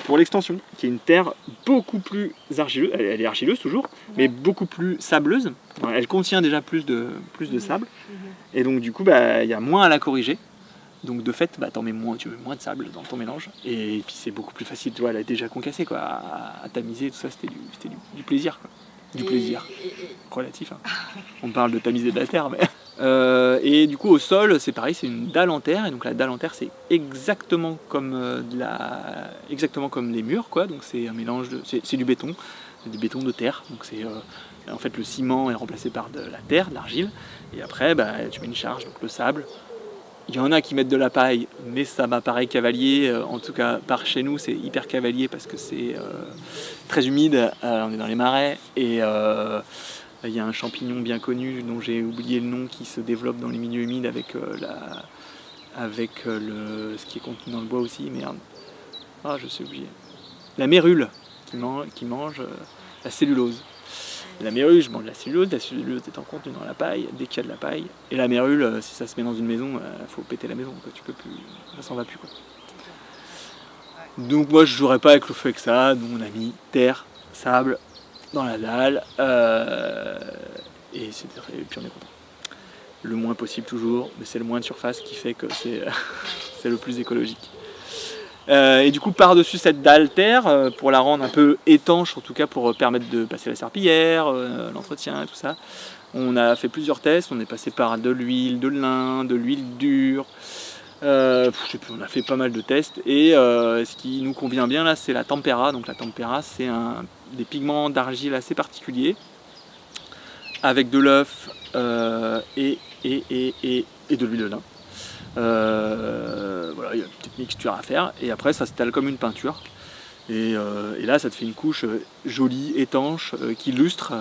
pour l'extension, qui est une terre beaucoup plus argileuse, elle est argileuse toujours, mais beaucoup plus sableuse. Elle contient déjà plus de sable, et donc du coup, il y a moins à la corriger. Donc de fait, tu mets moins de sable dans ton mélange, et puis c'est beaucoup plus facile, tu vois, elle est déjà concassée quoi, à tamiser, tout ça, c'était du plaisir quoi. Du plaisir, relatif. Hein. On parle de tamiser de la terre, mais... et du coup au sol c'est pareil, c'est une dalle en terre, et donc la dalle en terre c'est exactement comme les murs quoi, donc c'est un mélange c'est du béton de terre, donc c'est en fait le ciment est remplacé par de la terre, de l'argile, et après tu mets une charge, donc le sable. Il y en a qui mettent de la paille, mais ça m'apparaît cavalier, en tout cas par chez nous c'est hyper cavalier parce que c'est très humide, on est dans les marais, et il y a un champignon bien connu dont j'ai oublié le nom qui se développe dans les milieux humides avec ce qui est contenu dans le bois aussi, merde. Ah, je sais oublier. La mérule qui mange la cellulose. La mérule, je mange la cellulose étant contenue dans la paille, dès qu'il y a de la paille. Et la mérule, si ça se met dans une maison, faut péter la maison, quoi. Tu peux plus, ça s'en va plus quoi. Donc moi je jouerais pas avec le feu avec ça, donc on a mis terre, sable dans la dalle, et puis on est content. Le moins possible toujours, mais c'est le moins de surface qui fait que c'est le plus écologique. Et du coup par-dessus cette dalle terre, pour la rendre un peu étanche, en tout cas pour permettre de passer la serpillière, l'entretien et tout ça, on a fait plusieurs tests, on est passé par de l'huile, de lin, de l'huile dure, je sais plus, on a fait pas mal de tests, et ce qui nous convient bien là c'est la tempera. Donc la tempera c'est des pigments d'argile assez particuliers, avec de l'œuf et de l'huile de lin. Voilà, il y a une petite mixture à faire et après ça s'étale comme une peinture. Et là ça te fait une couche jolie, étanche, qui lustre,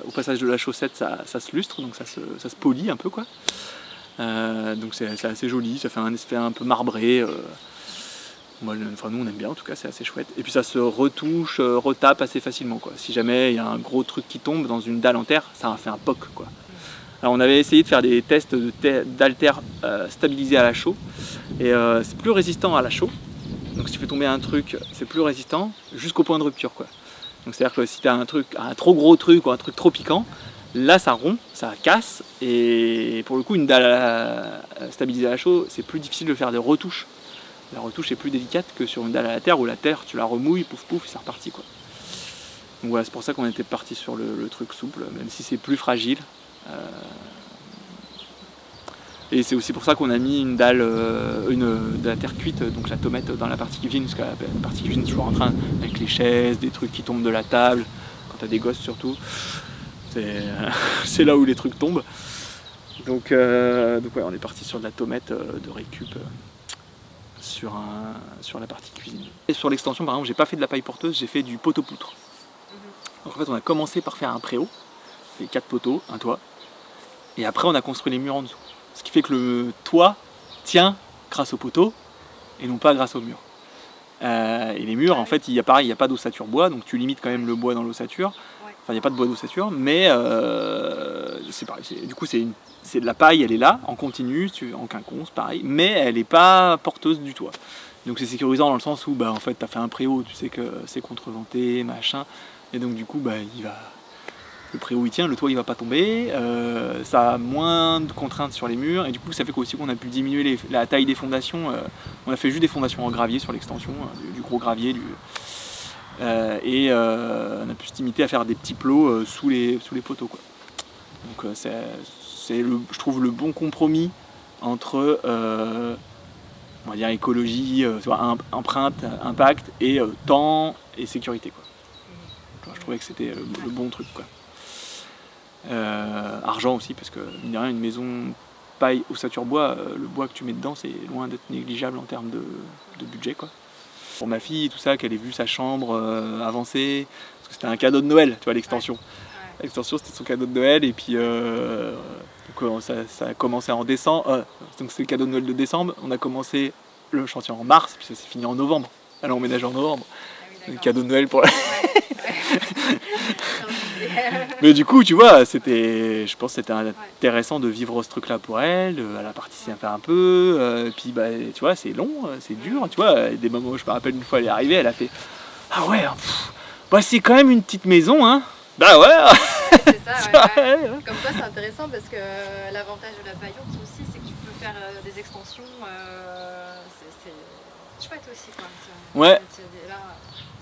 au passage de la chaussette ça se lustre, donc ça se polit un peu quoi. Donc c'est assez joli, ça fait un effet un peu marbré. Nous on aime bien en tout cas, c'est assez chouette. Et puis ça se retouche, retape assez facilement quoi. Si jamais il y a un gros truc qui tombe dans une dalle en terre, ça a fait un poc quoi. Alors on avait essayé de faire des tests d'altère stabilisés à la chaux et c'est plus résistant à la chaux. Donc si tu fais tomber un truc, c'est plus résistant jusqu'au point de rupture quoi. Donc c'est à dire que si tu as un trop gros truc ou un truc trop piquant, là ça rompt, ça casse et pour le coup une dalle stabilisée à la chaux, c'est plus difficile de faire des retouches. La retouche est plus délicate que sur une dalle à la terre où la terre tu la remouilles, pouf pouf, et c'est reparti quoi. Donc voilà, c'est pour ça qu'on était parti sur le truc souple, même si c'est plus fragile. Et c'est aussi pour ça qu'on a mis une dalle, de la terre cuite, donc la tomate dans la partie cuisine, parce que la partie cuisine est toujours en train, avec les chaises, des trucs qui tombent de la table, quand t'as des gosses surtout, c'est là où les trucs tombent. Donc ouais, on est parti sur de la tomate de récup sur la partie cuisine. Et sur l'extension par exemple, j'ai pas fait de la paille porteuse, j'ai fait du poteau-poutre. Donc en fait on a commencé par faire un préau, les 4 poteaux, un toit, et après on a construit les murs en dessous. Ce qui fait que le toit tient grâce au poteau et non pas grâce au mur. Et les murs, en fait, il n'y a pas d'ossature bois, donc tu limites quand même le bois dans l'ossature. Enfin, il n'y a pas de bois d'ossature, mais c'est pareil. Du coup, c'est de la paille, elle est là, en continu, en quinconce, pareil, mais elle n'est pas porteuse du toit. Donc c'est sécurisant dans le sens où, en fait, tu as fait un préau, tu sais que c'est contreventé, machin, et donc du coup, le préau il tient, le toit il va pas tomber, ça a moins de contraintes sur les murs et du coup ça fait aussi qu'on a pu diminuer la taille des fondations. On a fait juste des fondations en gravier sur l'extension, du gros gravier, et on a pu se limiter à faire des petits plots sous les poteaux quoi. Donc c'est je trouve le bon compromis entre on va dire écologie, empreinte, impact et temps et sécurité quoi. Je trouvais que c'était le bon truc quoi. Argent aussi parce que mine de rien, une maison paille ossature bois, le bois que tu mets dedans c'est loin d'être négligeable en termes de budget quoi. Pour ma fille tout ça, qu'elle ait vu sa chambre avancer, parce que c'était un cadeau de Noël, tu vois l'extension. L'extension c'était son cadeau de Noël et puis donc, ça a commencé en décembre, donc c'est le cadeau de Noël de décembre, on a commencé le chantier en mars puis ça s'est fini en novembre. Elle a emménagé en novembre. Le cadeau de Noël pour la... Mais du coup, tu vois, je pense que c'était intéressant de vivre ce truc-là pour elle, elle a participé un peu, puis tu vois, c'est long, c'est dur, tu vois, des moments où je me rappelle une fois elle est arrivée, elle a fait « Ah ouais, c'est quand même une petite maison, hein !» Bah ouais. C'est ça, ouais. Comme quoi c'est intéressant parce que l'avantage de la paillote aussi, c'est que tu peux faire des extensions, c'est chouette aussi quoi. Ouais.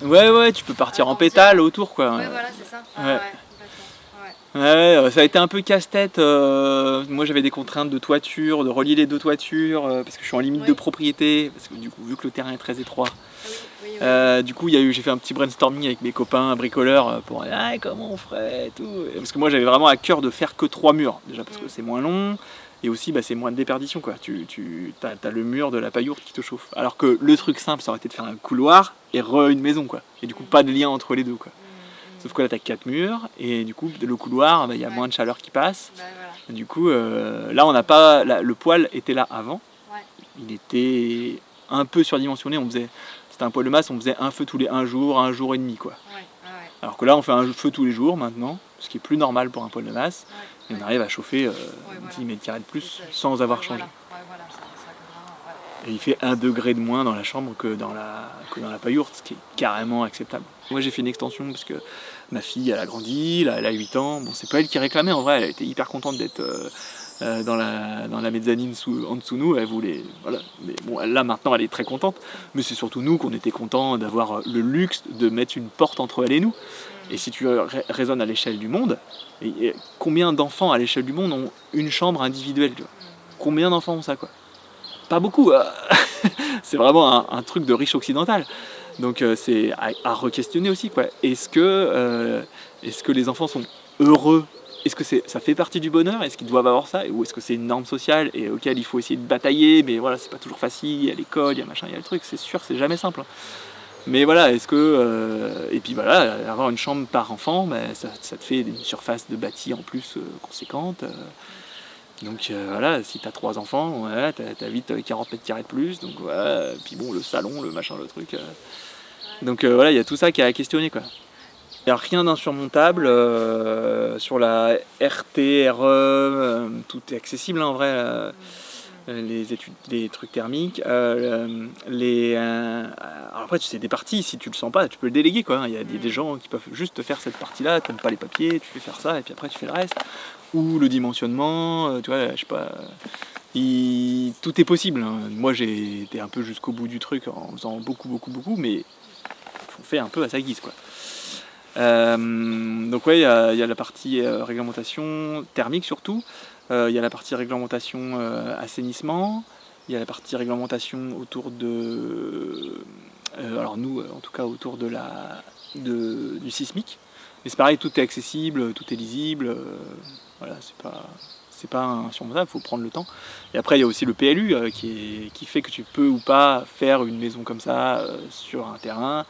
Là, ouais, tu peux partir en pétales autour quoi. Ouais, voilà, c'est ça. Ouais. Ouais, ça a été un peu casse-tête. Moi j'avais des contraintes de toiture, de relier les deux toitures, parce que je suis en limite de propriété, parce que du coup, vu que le terrain est très étroit. Du coup, j'ai fait un petit brainstorming avec mes copains bricoleurs pour comment on ferait et tout. Parce que moi j'avais vraiment à cœur de faire que 3 murs, déjà parce que c'est moins long. Et aussi, c'est moins de déperdition, quoi. T'as le mur de la paillourde qui te chauffe. Alors que le truc simple, ça aurait été de faire un couloir et une maison, quoi. Et du coup, pas de lien entre les deux, quoi. Sauf que là, t'as 4 murs et du coup, le couloir, il y a moins de chaleur qui passe. Et du coup, là, on n'a pas. Le poêle était là avant. Il était un peu surdimensionné. C'était un poêle de masse, on faisait un feu tous les 1 jour et demi, quoi. Alors que là, on fait un feu tous les jours maintenant, ce qui est plus normal pour un poêle de masse. Et on arrive à chauffer 10 mètres carrés de plus sans avoir changé. Et il fait 1 degré de moins dans la chambre que dans la paillourde, ce qui est carrément acceptable. Moi j'ai fait une extension parce que ma fille elle a grandi, là, elle a 8 ans. Bon, c'est pas elle qui réclamait en vrai, elle était hyper contente d'être dans la mezzanine en dessous nous. Elle voulait, voilà. Mais bon, là maintenant elle est très contente. Mais c'est surtout nous qu'on était contents d'avoir le luxe de mettre une porte entre elle et nous. Et si tu raisonnes à l'échelle du monde, combien d'enfants à l'échelle du monde ont une chambre individuelle, tu vois ? Combien d'enfants ont ça quoi ? Pas beaucoup. C'est vraiment un truc de riche occidental. Donc c'est à re-questionner aussi quoi. Est-ce que les enfants sont heureux est-ce que ça fait partie du bonheur? Est-ce qu'ils doivent avoir ça? Ou est-ce que c'est une norme sociale et auquel il faut essayer de batailler? Mais voilà, c'est pas toujours facile, il y a l'école, il y a machin, il y a le truc, c'est sûr, c'est jamais simple. Mais voilà, est-ce que... et puis voilà, avoir une chambre par enfant, ça te fait une surface de bâti en plus conséquente. Donc voilà, si t'as 3 enfants, ouais, t'as vite 40 mètres carrés de plus, donc voilà, puis bon, le salon, le machin, le truc. Donc voilà, il y a tout ça qui est à questionner, quoi. Il n'y a rien d'insurmontable sur la RT, RE, tout est accessible en vrai, les études, les trucs thermiques. Alors après, tu sais, des parties, si tu le sens pas, tu peux le déléguer, quoi. Il y a des gens qui peuvent juste te faire cette partie-là, tu n'aimes pas les papiers, tu fais faire ça, et puis après tu fais le reste. Ou le dimensionnement, tu vois, je sais pas. Tout est possible. Hein. Moi, j'ai été un peu jusqu'au bout du truc en faisant beaucoup, mais on fait un peu à sa guise, quoi. Donc ouais, il y a la partie réglementation thermique surtout, il y a la partie réglementation assainissement, il y a la partie réglementation autour de... alors nous, en tout cas, autour du sismique. Mais c'est pareil, tout est accessible, tout est lisible, voilà, c'est pas insurmontable, il faut prendre le temps. Et après, il y a aussi le PLU qui fait que tu peux ou pas faire une maison comme ça sur un terrain.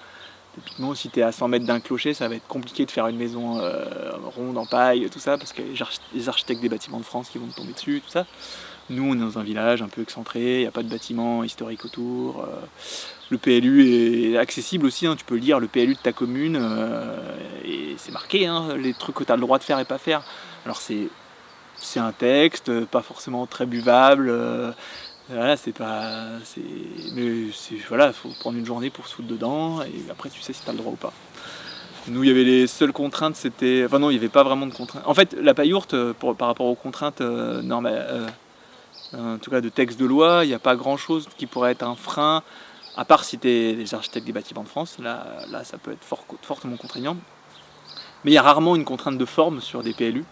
Typiquement, si tu es à 100 mètres d'un clocher, ça va être compliqué de faire une maison ronde en paille, tout ça, parce qu'il y a les architectes des bâtiments de France qui vont te tomber dessus, tout ça. Nous, on est dans un village un peu excentré, il n'y a pas de bâtiment historique autour. Le PLU est accessible aussi, hein, tu peux lire le PLU de ta commune, et c'est marqué, hein, les trucs que tu as le droit de faire et pas faire. Alors c'est un texte, pas forcément très buvable. Voilà, voilà, faut prendre une journée pour se foutre dedans et après tu sais si t'as le droit ou pas. Nous, il y avait les seules contraintes, c'était... Enfin non, il n'y avait pas vraiment de contraintes. En fait, la paillourte, par rapport aux contraintes normales, en tout cas de texte de loi, il n'y a pas grand-chose qui pourrait être un frein, à part si t'es les architectes des bâtiments de France, là ça peut être fortement contraignant. Mais il y a rarement une contrainte de forme sur des PLU.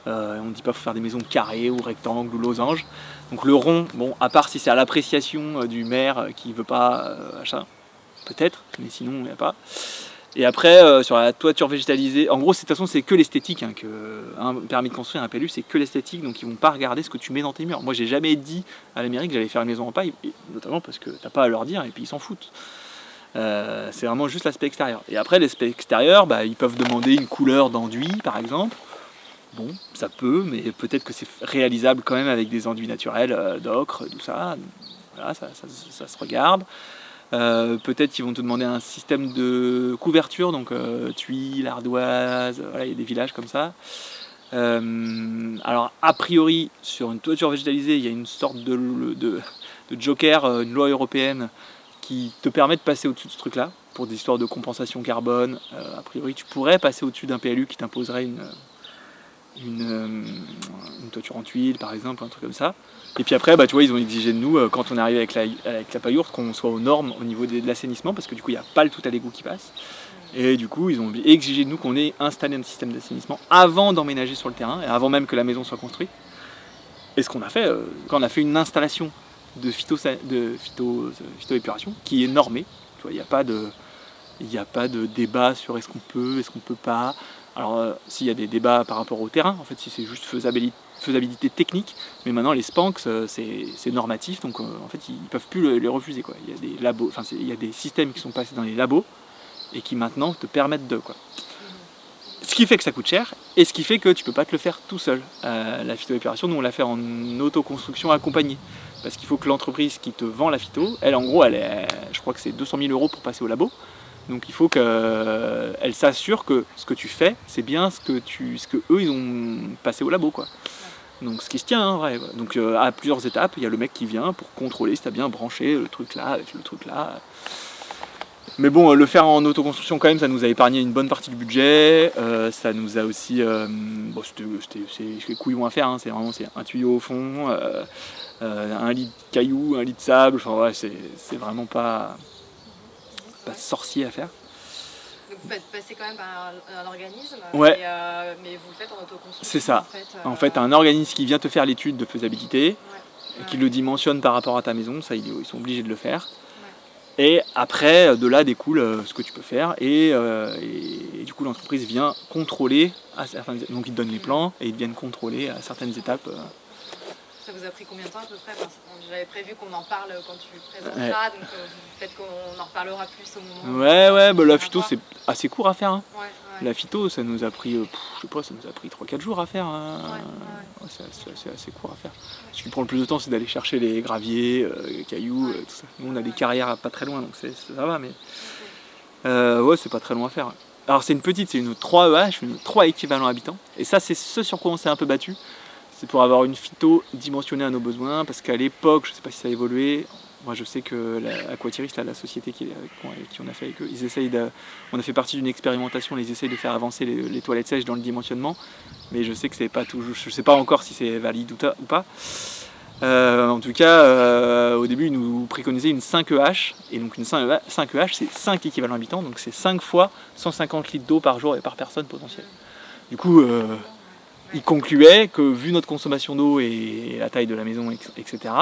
On ne dit pas qu'il faut faire des maisons carrées ou rectangles ou losanges. Donc le rond, bon, à part si c'est à l'appréciation du maire qui veut pas achat, peut-être, mais sinon il n'y a pas. Et après, sur la toiture végétalisée, en gros, de toute façon, c'est que l'esthétique. Hein, un permis de construire, un PLU, c'est que l'esthétique, donc ils vont pas regarder ce que tu mets dans tes murs. Moi, j'ai jamais dit à la mairie que j'allais faire une maison en paille, notamment parce que t'as pas à leur dire, et puis ils s'en foutent. C'est vraiment juste l'aspect extérieur. Et après, l'aspect extérieur, ils peuvent demander une couleur d'enduit, par exemple. Bon, ça peut, mais peut-être que c'est réalisable quand même avec des enduits naturels, d'ocre, tout ça. Voilà, ça se regarde. Peut-être qu'ils vont te demander un système de couverture, donc tuiles, ardoises, voilà, il y a des villages comme ça. Alors, a priori, sur une toiture végétalisée, il y a une sorte de joker, une loi européenne qui te permet de passer au-dessus de ce truc-là, pour des histoires de compensation carbone. A priori, tu pourrais passer au-dessus d'un PLU qui t'imposerait une toiture en tuiles par exemple, un truc comme ça. Et puis après, tu vois, ils ont exigé de nous, quand on est arrivé avec la paillourte, qu'on soit aux normes au niveau de l'assainissement, parce que du coup, il n'y a pas le tout à l'égout qui passe. Et du coup, ils ont exigé de nous qu'on ait installé un système d'assainissement avant d'emménager sur le terrain, et avant même que la maison soit construite. Et ce qu'on a fait, quand on a fait une installation de phytoépuration qui est normée, tu vois, il n'y a pas de débat sur est-ce qu'on peut pas. Alors, s'il y a des débats par rapport au terrain, en fait, si c'est juste faisabilité technique, mais maintenant les Spanx, c'est normatif, donc en fait, ils peuvent plus les refuser, quoi. Il y a des labos, enfin, il y a des systèmes qui sont passés dans les labos et qui maintenant te permettent de, quoi. Ce qui fait que ça coûte cher et ce qui fait que tu peux pas te le faire tout seul. La phytoépuration, nous on l'a fait en autoconstruction accompagnée, parce qu'il faut que l'entreprise qui te vend la phyto, elle en gros, je crois que c'est 200 000 € pour passer au labo. Donc il faut qu'elle s'assure que ce que tu fais, c'est bien ce que eux ils ont passé au labo, quoi. Donc ce qui se tient, hein, vrai. Donc à plusieurs étapes, il y a le mec qui vient pour contrôler si tu as bien branché le truc là avec le truc là. Mais bon, le faire en autoconstruction quand même, ça nous a épargné une bonne partie du budget. Ça nous a aussi, c'est couillon à faire, hein, c'est un tuyau au fond, un lit de cailloux, un lit de sable. Enfin ouais, c'est vraiment pas sorcier à faire. Donc vous faites passer quand même par un organisme, ouais. Mais vous le faites en autoconstruction. C'est ça. En fait, un organisme qui vient te faire l'étude de faisabilité, et qui le dimensionne par rapport à ta maison, ça ils sont obligés de le faire. Ouais. Et après, de là découle ce que tu peux faire. Et du coup, l'entreprise vient contrôler, donc ils te donnent les plans et ils viennent contrôler à certaines étapes. Ça vous a pris combien de temps à peu près? J'avais prévu qu'on en parle quand tu présenteras, donc peut-être qu'on en reparlera plus au moment. Ouais, bah, la phyto c'est assez court à faire. Hein. Ouais. La phyto, ça nous a pris, je sais pas, ça nous a pris 3-4 jours à faire. Hein. Ouais, c'est assez court à faire. Ce qui prend le plus de temps, c'est d'aller chercher les graviers, les cailloux, tout ça. Nous, on a des carrières pas très loin, donc ça va, mais ouais, c'est pas très loin à faire. Alors c'est une 3 EH, 3 équivalents habitants. Et ça, c'est ce sur quoi on s'est un peu battu. C'est pour avoir une phyto dimensionnée à nos besoins, parce qu'à l'époque, je sais pas si ça a évolué, moi je sais que Aquatiris, la société qui on a fait avec eux, on a fait partie d'une expérimentation, ils essayent de faire avancer les toilettes sèches dans le dimensionnement, mais je sais que c'est pas toujours, je sais pas encore si c'est valide ou pas. En tout cas, au début, ils nous préconisaient une 5EH, et donc une 5EH, c'est 5 équivalents habitants, donc c'est 5 fois 150 litres d'eau par jour et par personne potentielle. Du coup, il concluait que, vu notre consommation d'eau et la taille de la maison, etc.,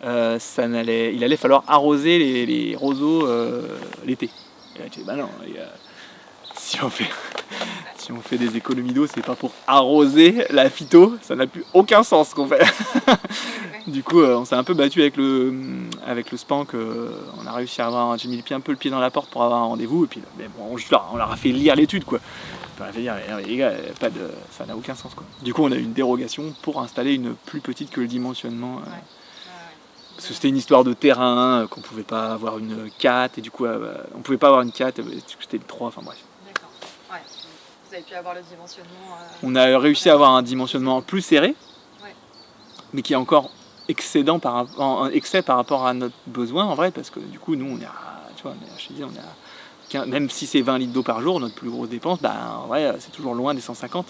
il allait falloir arroser les roseaux l'été. Et là, tu dis, bah non, si on fait des économies d'eau, c'est pas pour arroser la phyto, ça n'a plus aucun sens ce qu'on fait. Du coup, on s'est un peu battu avec le spank, on a réussi à avoir, j'ai mis un peu le pied dans la porte pour avoir un rendez-vous, et puis mais bon, on leur a fait lire l'étude, quoi. On leur a fait dire, les gars, ça n'a aucun sens, quoi. Du coup, on a eu une dérogation pour installer une plus petite que le dimensionnement. Parce que c'était une histoire de terrain, qu'on pouvait pas avoir une 4, et du coup, on pouvait pas avoir une 4, c'était une 3, enfin bref. D'accord. Ouais. Vous avez pu avoir le dimensionnement. On a réussi à avoir un dimensionnement plus serré, mais qui est encore excès par rapport à notre besoin en vrai, parce que du coup, nous, on est à, même si c'est 20 litres d'eau par jour, notre plus grosse dépense, en vrai, c'est toujours loin des 150.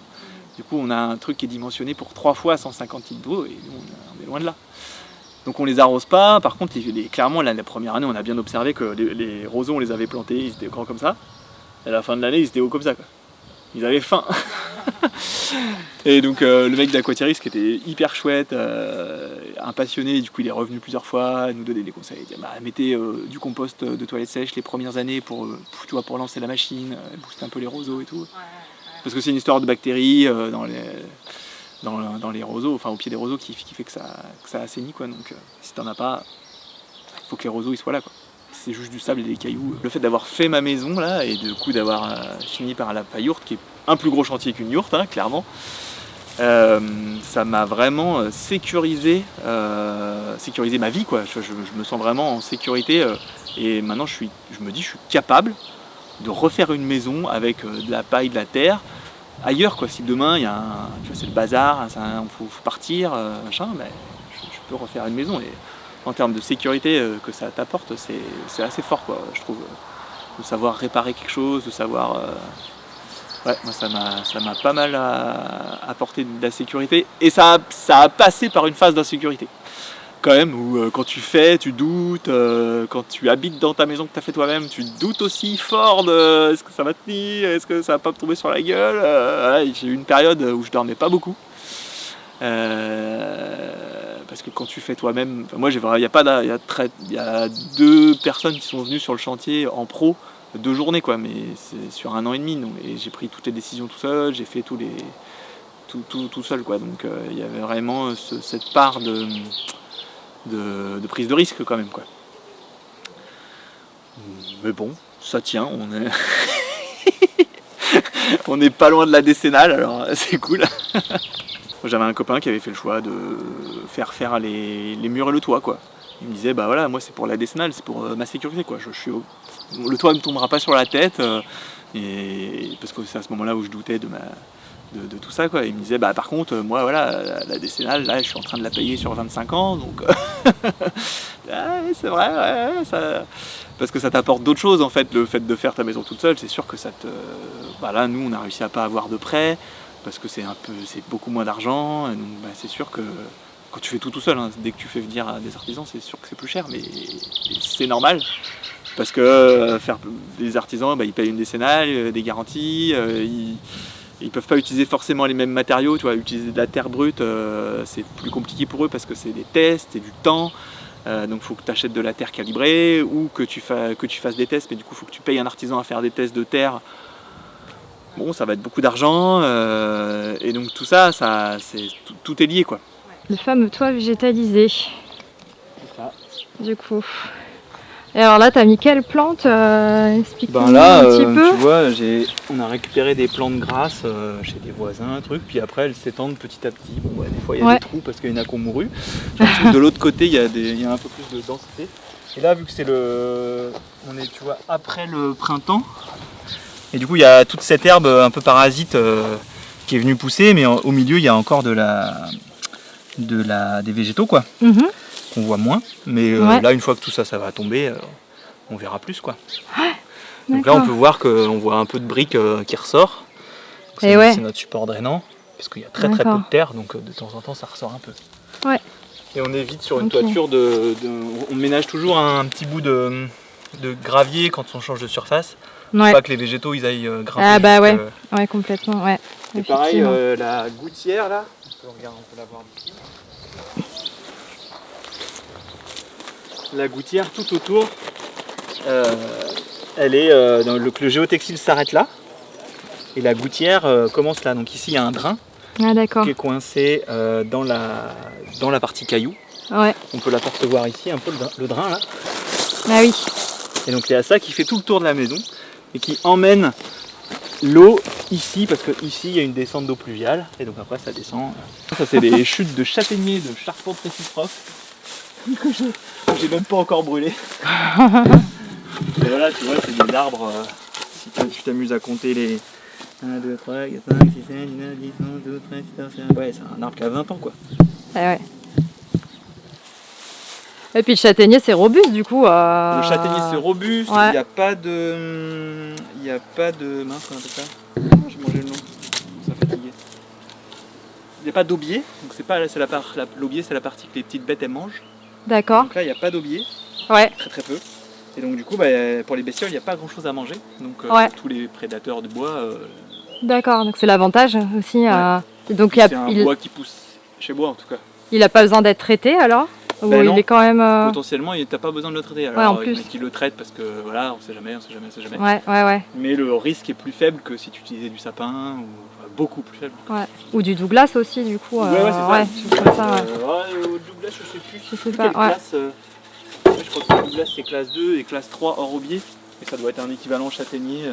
Du coup, on a un truc qui est dimensionné pour 3 fois 150 litres d'eau, et nous, on est loin de là. Donc on les arrose pas. Par contre, clairement, la première année, on a bien observé que les roseaux, on les avait plantés, ils étaient grands comme ça. Et à la fin de l'année, ils étaient hauts comme ça, quoi. Ils avaient faim. Et donc le mec d'Aquatiris, qui était hyper chouette, un passionné, du coup il est revenu plusieurs fois, nous donner des conseils. Il dit, mettez du compost de toilettes sèches les premières années pour lancer la machine, booster un peu les roseaux et tout. Parce que c'est une histoire de bactéries dans les roseaux, enfin au pied des roseaux, qui fait que ça assainit, quoi. Donc si t'en as pas, il faut que les roseaux ils soient là, quoi. C'est juste du sable et des cailloux. Le fait d'avoir fait ma maison là, et du coup d'avoir fini par la paillourte, qui est un plus gros chantier qu'une yourte, hein, clairement, ça m'a vraiment sécurisé ma vie, quoi. Je me sens vraiment en sécurité, et maintenant je me dis je suis capable de refaire une maison avec de la paille, de la terre, ailleurs, quoi. Si demain il y a c'est le bazar, il faut partir, machin, je peux refaire une maison. Et en termes de sécurité que ça t'apporte, c'est assez fort, quoi, je trouve. De savoir réparer quelque chose, de savoir... Ouais, moi ça m'a pas mal apporté de la sécurité. Et ça a passé par une phase d'insécurité. Quand même, où quand tu fais, tu doutes, quand tu habites dans ta maison que tu as fait toi-même, tu doutes aussi fort de est-ce que ça va tenir, est-ce que ça va pas me tomber sur la gueule. J'ai eu une période où je dormais pas beaucoup. Parce que quand tu fais toi-même, moi il y a 2 personnes qui sont venues sur le chantier en pro 2 journées, quoi, mais c'est sur 1 an et demi, donc, et j'ai pris toutes les décisions tout seul, j'ai fait tout seul, quoi. Donc il y avait vraiment cette part de prise de risque quand même, quoi. Mais bon, ça tient, on est pas loin de la décennale, alors c'est cool. J'avais un copain qui avait fait le choix de faire les murs et le toit, quoi. Il me disait, voilà, moi c'est pour la décennale, c'est pour ma sécurité, quoi. Le toit ne me tombera pas sur la tête, et parce que c'est à ce moment-là où je doutais de tout ça, quoi. Il me disait, par contre, moi, voilà, la décennale, là, je suis en train de la payer sur 25 ans, donc... c'est vrai, ouais, ça... Parce que ça t'apporte d'autres choses, en fait, le fait de faire ta maison toute seule, c'est sûr que ça te... là, nous, on a réussi à pas avoir de prêt, parce que c'est beaucoup moins d'argent, donc c'est sûr que quand tu fais tout seul, hein, dès que tu fais venir des artisans, c'est sûr que c'est plus cher, mais c'est normal, parce que faire des artisans, ils payent une décennale, des garanties, ils peuvent pas utiliser forcément les mêmes matériaux, tu vois, utiliser de la terre brute, c'est plus compliqué pour eux parce que c'est des tests, c'est du temps, Donc il faut que tu achètes de la terre calibrée ou que tu fasses des tests, mais du coup il faut que tu payes un artisan à faire des tests de terre. Bon, ça va être beaucoup d'argent, et donc tout ça, tout est lié quoi. Le fameux toit végétalisé, C'est ça. du coup. Et alors là, t'as mis quelle plante? Explique-nous Là, un petit peu. tu vois, on a récupéré des plantes grasses chez des voisins, un truc, puis après elles s'étendent petit à petit. Bon, des fois il y a des trous parce qu'il y en a qui ont mouru. De l'autre côté, il y a un peu plus de densité. Et là, vu que on est, tu vois, après le printemps, et du coup il y a toute cette herbe un peu parasite qui est venue pousser, mais au milieu il y a encore des végétaux quoi. Qu'on voit moins, mais là une fois que tout ça va tomber, on verra plus quoi. Donc là on peut voir qu'on voit un peu de briques qui ressort. C'est notre support drainant, parce qu'il y a très peu de terre, donc de temps en temps ça ressort un peu. Ouais. Et on évite sur une toiture on ménage toujours un petit bout de gravier quand on change de surface, pour pas que les végétaux ils aillent grimper. Ah bah ouais, complètement, ouais. Et pareil, la gouttière là, on peut la voir d'ici. La gouttière tout autour, elle est donc le géotextile s'arrête là et la gouttière commence là. Donc ici il y a un drain qui est coincé dans la partie caillou. Ouais. On peut l'apercevoir ici un peu le drain là. Ah oui. Et donc il y a ça qui fait tout le tour de la maison et qui emmène l'eau ici, parce que ici il y a une descente d'eau pluviale et donc après ça descend. Ça c'est des chutes de châtaigniers de Charpente réciproque. J'ai même pas encore brûlé. Et voilà, tu vois, c'est des arbres. Si tu t'amuses à compter les 1, 2, 3, 4, 5, 6, 7, 8, 9, 10, 11, 12, 13, 14, 15. Ouais, c'est un arbre qui a 20 ans quoi. Ouais. Et puis le châtaignier c'est robuste du coup. Le châtaignier c'est robuste, ouais. Il n'y a pas de. Mince, comment on appelle ça? J'ai mangé le nom. Ça me fatigué. Il n'y a pas d'aubier, donc l'aubier c'est la partie que les petites bêtes elles mangent. D'accord. Donc là il n'y a pas d'aubier, très peu. Et donc du coup pour les bestioles il n'y a pas grand chose à manger. Donc tous les prédateurs de bois. D'accord, donc c'est l'avantage aussi. Donc c'est un bois qui pousse chez bois en tout cas. Il n'a pas besoin d'être traité alors? Ou non. Il est quand même. Potentiellement t'as pas besoin de le traiter. Alors en plus. il y en a qui le traitent parce que voilà, on sait jamais. Ouais. Mais le risque est plus faible que si tu utilisais du sapin ou beaucoup plus faible. Ouais. Ou du Douglas aussi du coup. C'est ça. Douglas je sais pas. Classe, je crois que le Douglas c'est classe 2 et classe 3 hors aubier. Et ça doit être un équivalent châtaignier.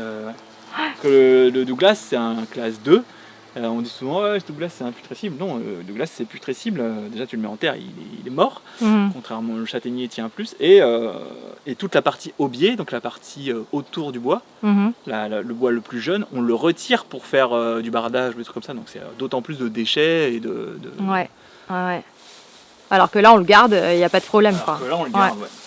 Que le Douglas c'est un classe 2. On dit souvent ce Douglas c'est imputrescible. Non, le Douglas c'est putrescible. Déjà tu le mets en terre, il est mort. Contrairement au châtaignier tient plus. Et toute la partie aubier, donc la partie autour du bois, le bois le plus jeune, on le retire pour faire du bardage, des trucs comme ça. Donc c'est d'autant plus de déchets et de... Ouais. Alors que là on le garde, il n'y a pas de problème. Alors que là on le garde,